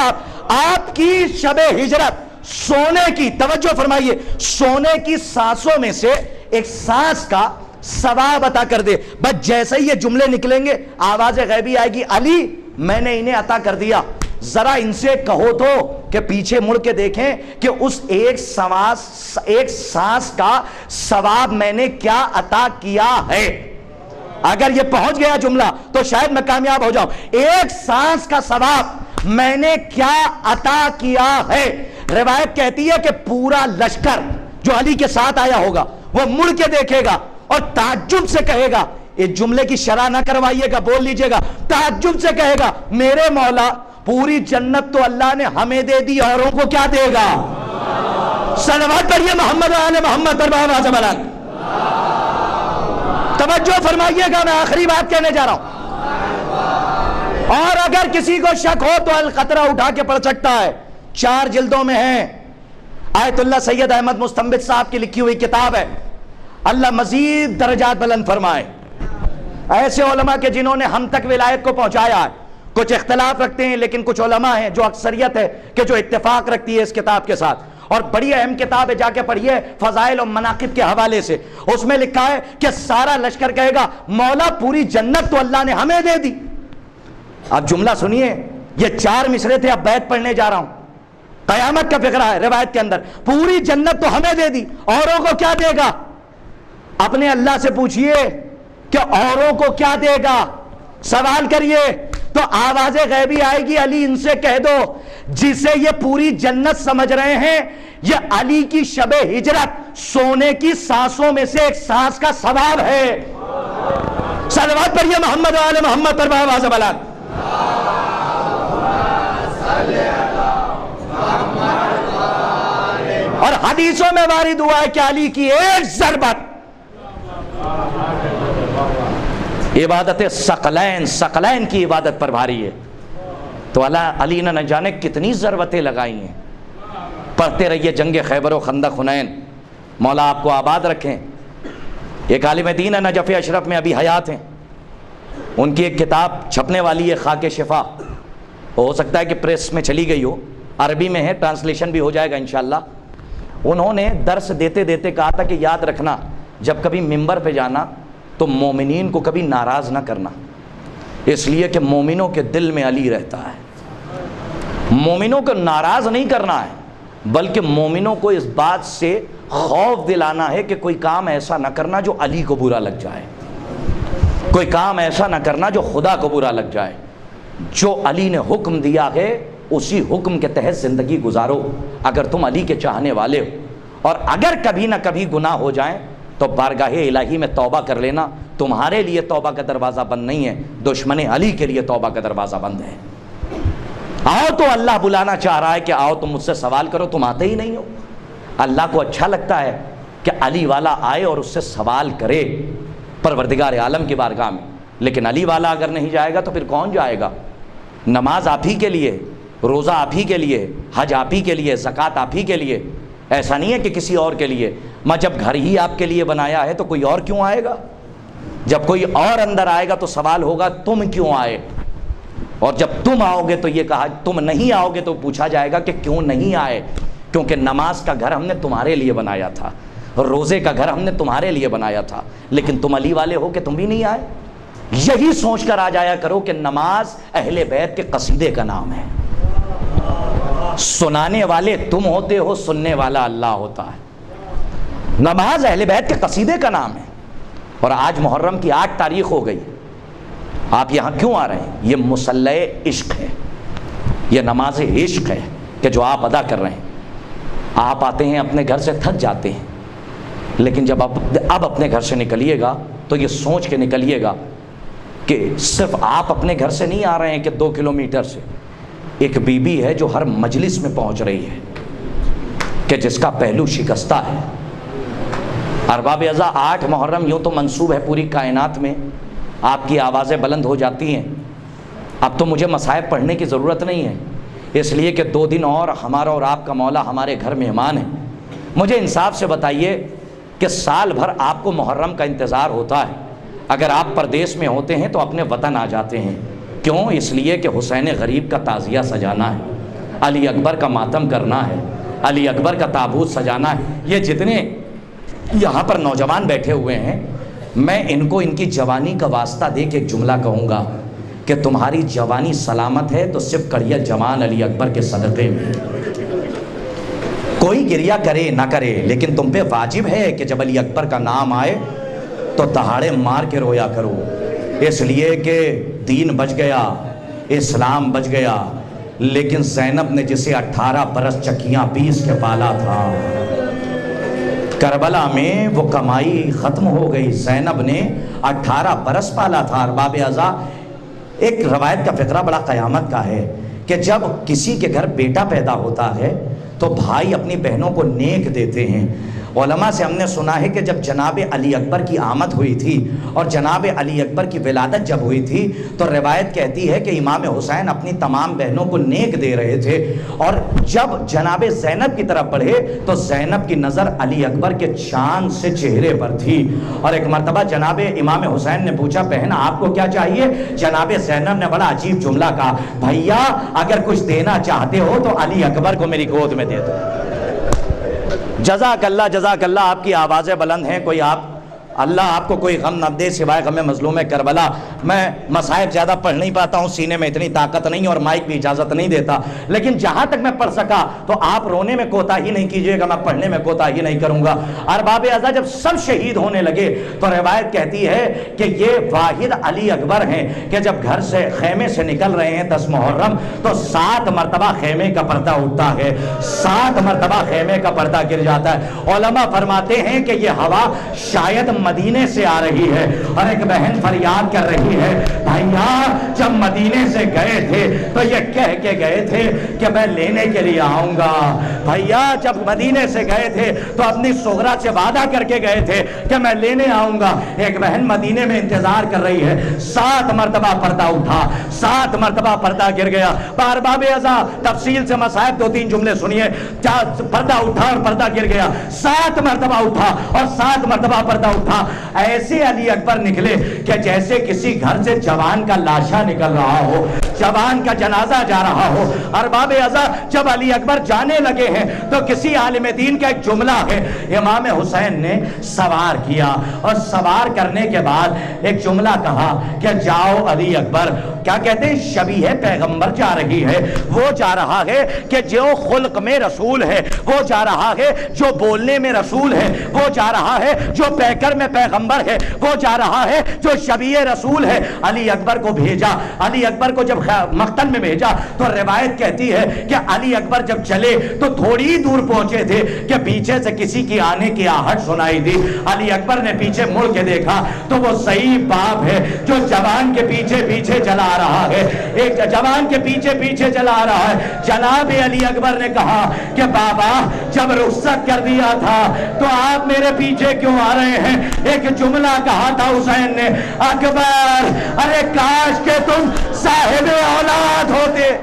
آپ کی شب ہجرت سونے کی، توجہ فرمائیے، سونے کی سانسوں میں سے ایک سانس کا ثواب عطا کر دے۔ بس جیسے ہی یہ جملے نکلیں گے آواز غیبی آئے گی علی میں نے انہیں عطا کر دیا، ذرا ان سے کہو تو کہ پیچھے مڑ کے دیکھیں کہ اس ایک سانس کا ثواب میں نے کیا عطا کیا ہے۔ اگر یہ پہنچ گیا جملہ تو شاید میں کامیاب ہو جاؤں۔ ایک سانس کا ثواب میں نے کیا عطا کیا ہے۔ روایت کہتی ہے کہ پورا لشکر جو علی کے ساتھ آیا ہوگا وہ مڑ کے دیکھے گا اور تعجب سے کہے گا، اس جملے کی شرح نہ کروائیے گا، بول لیجئے گا، تعجب سے کہے گا میرے مولا پوری جنت تو اللہ نے ہمیں دے دی، اوروں کو کیا دے گا؟ صلوات پڑھیے محمد و آل محمد پر بہت واضح بلند۔ توجہ فرمائیے گا، میں آخری بات کہنے جا رہا ہوں، اور اگر کسی کو شک ہو تو القطرہ اٹھا کے پڑھ سکتا ہے، 4 جلدوں میں ہے، آیت اللہ سید احمد مستنبط صاحب کی لکھی ہوئی کتاب ہے۔ اللہ مزید درجات بلند فرمائے۔ ایسے علماء کے جنہوں نے ہم تک ولایت کو پہنچایا ہے، کچھ اختلاف رکھتے ہیں لیکن کچھ علماء ہیں جو اکثریت ہے کہ جو اتفاق رکھتی ہے اس کتاب کے ساتھ، اور بڑی اہم کتاب ہے، جا کے پڑھیے فضائل و مناقب کے حوالے سے۔ اس میں لکھا ہے کہ سارا لشکر کہے گا مولا پوری جنت تو اللہ نے ہمیں دے دی۔ اب جملہ سنیے، یہ 4 مصرے تھے، اب بیت پڑھنے جا رہا ہوں، قیامت کا فقرہ ہے روایت کے اندر، پوری جنت تو ہمیں دے دی، اوروں کو کیا دے گا؟ اپنے اللہ سے پوچھئے کہ اوروں کو کیا دے گا، سوال کریے۔ تو آواز غیبی آئے گی علی ان سے کہہ دو جسے یہ پوری جنت سمجھ رہے ہیں یہ علی کی شب ہجرت سونے کی سانسوں میں سے ایک سانس کا ثواب ہے۔ صلوات پڑھیے محمد و آل محمد پر بہت واضح بلند۔ اور حدیثوں میں وارد ہوا ہے کہ علی کی ایک ضربت عبادت ثقلین کی عبادت پر بھاری ہے۔ تو علی نے نہ جانے کتنی ضربتیں لگائی ہیں۔ پڑھتے رہیے جنگ خیبر و خندق حنین، مولا آپ کو آباد رکھیں۔ ایک عالم دین ہے نجف اشرف میں ابھی حیات ہیں، ان کی ایک کتاب چھپنے والی ہے خاک شفا، ہو سکتا ہے کہ پریس میں چلی گئی ہو، عربی میں ہے, ٹرانسلیشن بھی ہو جائے گا انشاءاللہ. انہوں نے درس دیتے دیتے کہا تھا کہ یاد رکھنا جب کبھی ممبر پہ جانا تو مومنین کو کبھی ناراض نہ کرنا, اس لیے کہ مومنوں کے دل میں علی رہتا ہے. مومنوں کو ناراض نہیں کرنا ہے, بلکہ مومنوں کو اس بات سے خوف دلانا ہے کہ کوئی کام ایسا نہ کرنا جو علی کو برا لگ جائے, کوئی کام ایسا نہ کرنا جو خدا کو برا لگ جائے. جو علی نے حکم دیا ہے اسی حکم کے تحت زندگی گزارو اگر تم علی کے چاہنے والے ہو. اور اگر کبھی نہ کبھی گناہ ہو جائیں تو بارگاہ الہی میں توبہ کر لینا. تمہارے لیے توبہ کا دروازہ بند نہیں ہے, دشمن علی کے لیے توبہ کا دروازہ بند ہے. آؤ تو اللہ بلانا چاہ رہا ہے کہ آؤ تم مجھ سے سوال کرو, تم آتے ہی نہیں ہو. اللہ کو اچھا لگتا ہے کہ علی والا آئے اور اس سے سوال کرے پروردگار عالم کی بارگاہ میں, لیکن علی والا اگر نہیں جائے گا تو پھر کون جائے گا؟ نماز آپ ہی کے لیے, روزہ آپ ہی کے لیے, حج آپ ہی کے لیے, زکوٰۃ آپ ہی کے لیے, ایسا نہیں ہے کہ کسی اور کے لیے. میں جب گھر ہی آپ کے لیے بنایا ہے تو کوئی اور کیوں آئے گا؟ جب کوئی اور اندر آئے گا تو سوال ہوگا تم کیوں آئے, اور جب تم آؤ گے تو یہ کہا, تم نہیں آؤ گے تو پوچھا جائے گا کہ کیوں نہیں آئے. کیونکہ نماز کا گھر ہم نے تمہارے لیے بنایا تھا, روزے کا گھر ہم نے تمہارے لیے بنایا تھا, لیکن تم علی والے ہو کہ تم بھی نہیں آئے. یہی سوچ کر آ جایا کرو کہ نماز اہل بیت کے قصیدے کا نام ہے. سنانے والے تم ہوتے ہو, سننے والا اللہ ہوتا ہے. نماز اہل بیت کے قصیدے کا نام ہے. اور آج محرم کی 8 تاریخ ہو گئی, آپ یہاں کیوں آ رہے ہیں؟ یہ مصلی عشق ہے, یہ نماز عشق ہے کہ جو آپ ادا کر رہے ہیں. آپ آتے ہیں اپنے گھر سے تھک جاتے ہیں, لیکن جب اب اپنے گھر سے نکلیے گا تو یہ سوچ کے نکلیے گا کہ صرف آپ اپنے گھر سے نہیں آ رہے ہیں کہ 2 کلومیٹر سے ایک بیوی ہے جو ہر مجلس میں پہنچ رہی ہے کہ جس کا پہلو شکستہ ہے. ارباب ازا 8 محرم یوں تو منسوب ہے پوری کائنات میں, آپ کی آوازیں بلند ہو جاتی ہیں. اب تو مجھے مصائب پڑھنے کی ضرورت نہیں ہے, اس لیے کہ 2 دن اور ہمارا اور آپ کا مولا ہمارے گھر مہمان ہے. مجھے انصاف سے بتائیے کہ سال بھر آپ کو محرم کا انتظار ہوتا ہے. اگر آپ پردیس میں ہوتے ہیں تو اپنے وطن آ جاتے ہیں. کیوں؟ اس لیے کہ حسین غریب کا تعزیہ سجانا ہے, علی اکبر کا ماتم کرنا ہے, علی اکبر کا تابوت سجانا ہے. یہ جتنے یہاں پر نوجوان بیٹھے ہوئے ہیں, میں ان کو ان کی جوانی کا واسطہ دے کے ایک جملہ کہوں گا کہ تمہاری جوانی سلامت ہے تو صرف کڑیا جوان علی اکبر کے صدقے میں. کوئی گریہ کرے نہ کرے, لیکن تم پہ واجب ہے کہ جب علی اکبر کا نام آئے تو دہاڑے مار کے رویا کرو, اس لیے کہ دین بچ گیا, اسلام بچ گیا. لیکن زینب نے جسے 18 برس چکیاں پیس کے پالا تھا, کربلا میں وہ کمائی ختم ہو گئی. زینب نے 18 برس پالا تھا. ارباب ازا ایک روایت کا فقرہ بڑا قیامت کا ہے کہ جب کسی کے گھر بیٹا پیدا ہوتا ہے تو بھائی اپنی بہنوں کو نیک دیتے ہیں. علماء سے ہم نے سنا ہے کہ جب جناب علی اکبر کی آمد ہوئی تھی اور جناب علی اکبر کی ولادت جب ہوئی تھی تو روایت کہتی ہے کہ امام حسین اپنی تمام بہنوں کو نیک دے رہے تھے, اور جب جناب زینب کی طرف بڑھے تو زینب کی نظر علی اکبر کے چاند سے چہرے پر تھی. اور ایک مرتبہ جناب امام حسین نے پوچھا, بہن آپ کو کیا چاہیے؟ جناب زینب نے بڑا عجیب جملہ کہا, بھیا اگر کچھ دینا چاہتے ہو تو علی اکبر کو میری گود میں دے دو. جزاک اللہ, آپ کی آوازیں بلند ہیں. کوئی اللہ آپ کو کوئی غم نہ دے سوائے غم مظلوم کربلا. میں مصائب زیادہ پڑھ نہیں پاتا ہوں, سینے میں اتنی طاقت نہیں اور مائک بھی اجازت نہیں دیتا, لیکن جہاں تک میں پڑھ سکا تو آپ رونے میں کوتاہی نہیں کیجیے گا, میں پڑھنے میں کوتاہی نہیں کروں گا. ارباب ازا جب سب شہید ہونے لگے تو روایت کہتی ہے کہ یہ واحد علی اکبر ہیں کہ جب گھر سے خیمے سے نکل رہے ہیں 10 محرم تو 7 مرتبہ خیمے کا پردہ اٹھتا ہے, 7 مرتبہ خیمے کا پردہ گر جاتا ہے. علماء فرماتے ہیں کہ یہ ہوا شاید مدینے سے آ رہی ہے, اور ایک بہن فریاد کر رہی ہے, بھائیا جب مدینے سے گئے تھے تو یہ کہہ کے گئے تھے کہ میں لینے کے لیے آؤں گا. بھائیا جب مدینے سے گئے تھے تو اپنی صغرا سے وعدہ کر کے گئے تھے کہ میں لینے آؤں گا. ایک بہن مدینے میں انتظار کر رہی ہے, 7 مرتبہ پردہ اٹھا, 7 مرتبہ پردہ گر گیا. ارباب ازا تفصیل سے مصائب 2-3 جملے سنیے. پردہ اٹھا اور پردہ گر گیا, 7 مرتبہ اٹھا اور 7 مرتبہ پردہ اٹھا. اٹھا، ایسے علی اکبر نکلے کہ جیسے کسی گھر سے جوان کا لاشا نکل رہا ہو، جوان کا جنازہ جا رہا ہو۔ ارباب ازا جب علی اکبر جانے لگے ہیں تو کسی عالم دین کا ایک جملہ ہے، امام حسین نے سوار کیا اور سوار کرنے کے بعد ایک جملہ کہا کہ جاؤ علی اکبر، کیا کہتے ہیں، شبیہ پیغمبر جا رہی ہے، وہ جا رہا ہے کہ جو خلق میں رسول ہے، وہ جا رہا ہے جو بولنے میں رسول ہے، وہ جا رہا ہے جو پیکر میں پیغمبر ہے، وہ جا رہا ہے جو شبیہ رسول ہے۔ علی اکبر کو بھیجا، علی اکبر کو جب مقتل میں بھیجا تو روایت کہتی ہے کہ علی اکبر جب چلے تو تھوڑی دور پہنچے تھے کہ پیچھے سے کسی کی آنے کی آہٹ سنائی دی۔ علی اکبر نے پیچھے مڑ کے دیکھا تو وہ صحیح باپ ہے جو جوان کے پیچھے پیچھے چلا رہا ہے، ایک جوان کے پیچھے پیچھے چلا رہا ہے۔ جناب علی اکبر نے کہا کہ بابا جب رخصت کر دیا تھا تو آپ میرے پیچھے کیوں آ رہے ہیں؟ ایک جملہ کہا تھا حسین نے، اکبر ارے کاش کہ تم صاحب اولاد ہوتے۔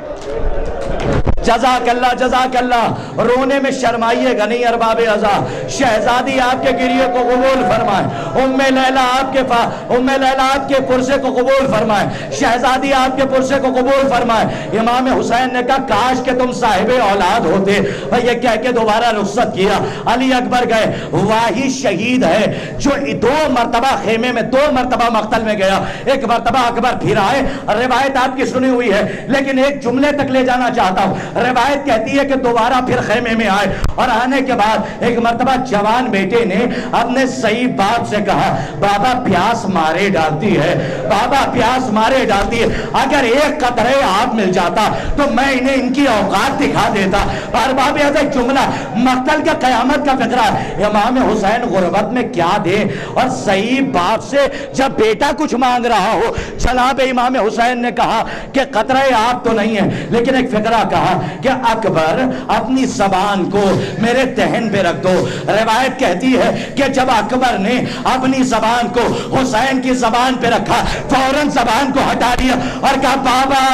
جزاک اللہ جزاک اللہ، رونے میں شرمائیے گا نہیں ارباب ازا، شہزادی آپ کے گریے کو قبول فرمائے، ام لیلہ آپ کے پرسے کو قبول فرمائے، شہزادی آپ کے پرسے کو قبول فرمائے۔ امام حسین نے کہا کاش کہ تم صاحب اولاد ہوتے، یہ کہہ کے دوبارہ رخصت کیا، علی اکبر گئے۔ واہی شہید ہے جو 2 مرتبہ خیمے میں 2 مرتبہ مقتل میں گیا، ایک مرتبہ اکبر پھر آئے، روایت آپ کی سنی ہوئی ہے لیکن ایک جملے تک لے جانا چاہتا ہوں۔ روایت کہتی ہے کہ دوبارہ پھر خیمے میں آئے اور آنے کے بعد ایک مرتبہ جوان بیٹے نے اپنے صحیح باپ سے کہا بابا پیاس مارے ڈالتی ہے، بابا پیاس مارے ڈالتی ہے، اگر ایک قطرے آپ مل جاتا تو میں انہیں ان کی اوقات دکھا دیتا۔ اور باب ایسا جملہ مقتل کا قیامت کا فکرہ، امام حسین غربت میں کیا دے اور صحیح باپ سے جب بیٹا کچھ مانگ رہا ہو، جناب امام حسین نے کہا کہ قطرے آپ تو نہیں ہے لیکن ایک فکرہ کہا کہ اکبر اپنی زبان کو میرے دہن پہ رکھ دو۔ روایت کہتی ہے کہ جب اکبر نے اپنی زبان کو حسین کی زبان پہ رکھا فوراً زبان کو ہٹا دیا اور کہا بابا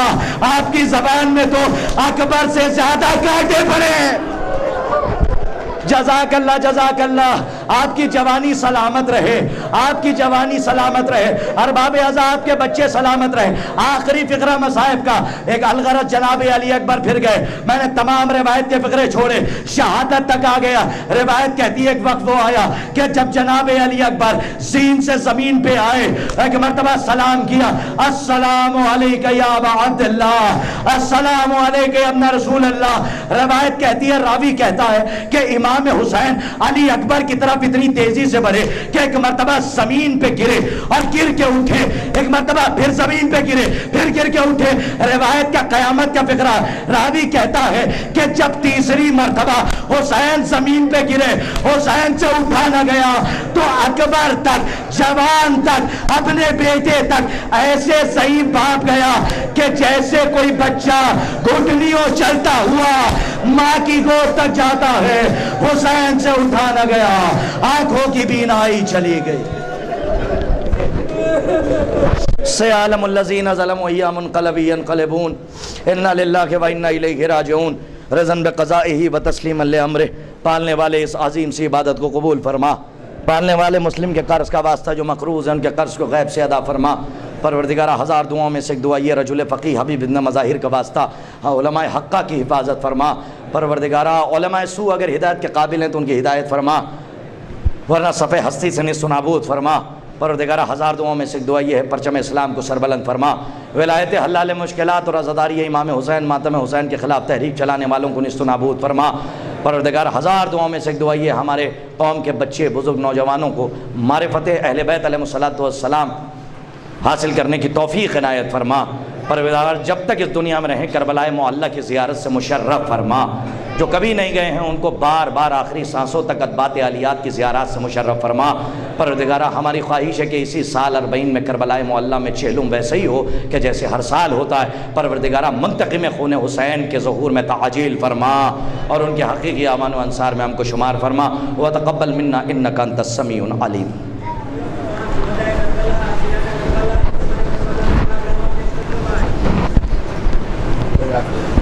آپ کی زبان میں تو اکبر سے زیادہ کانٹے پڑے۔ جزاک اللہ جزاک اللہ، آپ کی جوانی سلامت رہے، آپ کی جوانی سلامت رہے، ارباب ازا آپ کے بچے سلامت رہے۔ آخری فقرہ مصائب کا، ایک الغرض جناب علی اکبر پھر گئے، میں نے تمام روایت کے فقرے چھوڑے، شہادت تک آ گیا۔ روایت کہتی ہے ایک وقت وہ آیا کہ جب جناب علی اکبر زین سے زمین پہ آئے، ایک مرتبہ سلام کیا، السلام علیکہ یا ابا عبداللہ، السلام علیکہ یا ابن رسول اللہ۔ روایت کہتی ہے، راوی کہتا ہے کہ امام حسین علی اکبر کی طرف اتنی تیزی سے بڑھے کہ ایک مرتبہ زمین پہ گرے اور گر کے اٹھے، ایک مرتبہ پھر زمین پہ گرے، پھر گر کے اٹھے۔ روایت کا قیامت کا فقرہ، راوی کہتا ہے کہ جب تیسری مرتبہ حسین زمین پہ گرے، حسین سے اٹھا نہ گیا تو اکبر تک، جوان تک، اپنے بیٹے تک ایسے صحیح باپ گیا کہ جیسے کوئی بچہ گھٹنیوں چلتا ہوا ماں کی گود تک جاتا ہے، حسین سے اٹھا نہ گیا، آنکھوں کی بینائی چلی گئی۔ سیعلم الذین ظلموا ای منقلب ینقلبون انا للہ و انا الیہ راجعون رضا بقضائہ و تسلیما لامرہ۔ پالنے والے اس عظیم سی عبادت کو قبول فرما، پالنے والے مسلم کے قرض کا واسطہ جو مقروض ہیں ان کے قرض کو غیب سے ادا فرما۔ پروردگارہ ہزار دعاؤں میں سے ایک دعا یہ رجل فقیہ حبیب ابن مظاہر کا واسطہ علماء حقہ کی حفاظت فرما۔ پروردگارہ علماء سوء اگر ہدایت کے قابل ہیں تو ان کی ہدایت فرما، ورنہ صفحہ ہستی سے نصف نابود فرما۔ پروردگارہ ہزار دعاؤں میں سے ایک دعا یہ ہے پرچم اسلام کو سربلند فرما، ولایت حلال مشکلات اور عزاداری امام حسین ماتم حسین کے خلاف تحریک چلانے والوں کو نصف نابود فرما۔ پروردگار ہزار دعاؤں میں سے ایک دعا یہ ہمارے قوم کے بچے بزرگ نوجوانوں کو معرفت اہل بیت علیہ الصلوۃ والسلام حاصل کرنے کی توفیق عنایت فرما۔ پروردگار جب تک اس دنیا میں رہیں کربلائے معلیٰ کی زیارت سے مشرف فرما، جو کبھی نہیں گئے ہیں ان کو بار بار آخری سانسوں تک ادبات عالیات کی زیارات سے مشرف فرما۔ پروردگارہ ہماری خواہش ہے کہ اسی سال 40 میں کربلائے معلیٰ میں چہلم ویسے ہی ہو کہ جیسے ہر سال ہوتا ہے۔ پروردگارہ منتقم خون حسین کے ظہور میں تعجیل فرما اور ان کے حقیقی امان و انصار میں ہم کو شمار فرما۔ وتقبل منا انک انت السمیع العلیم۔ Gracias.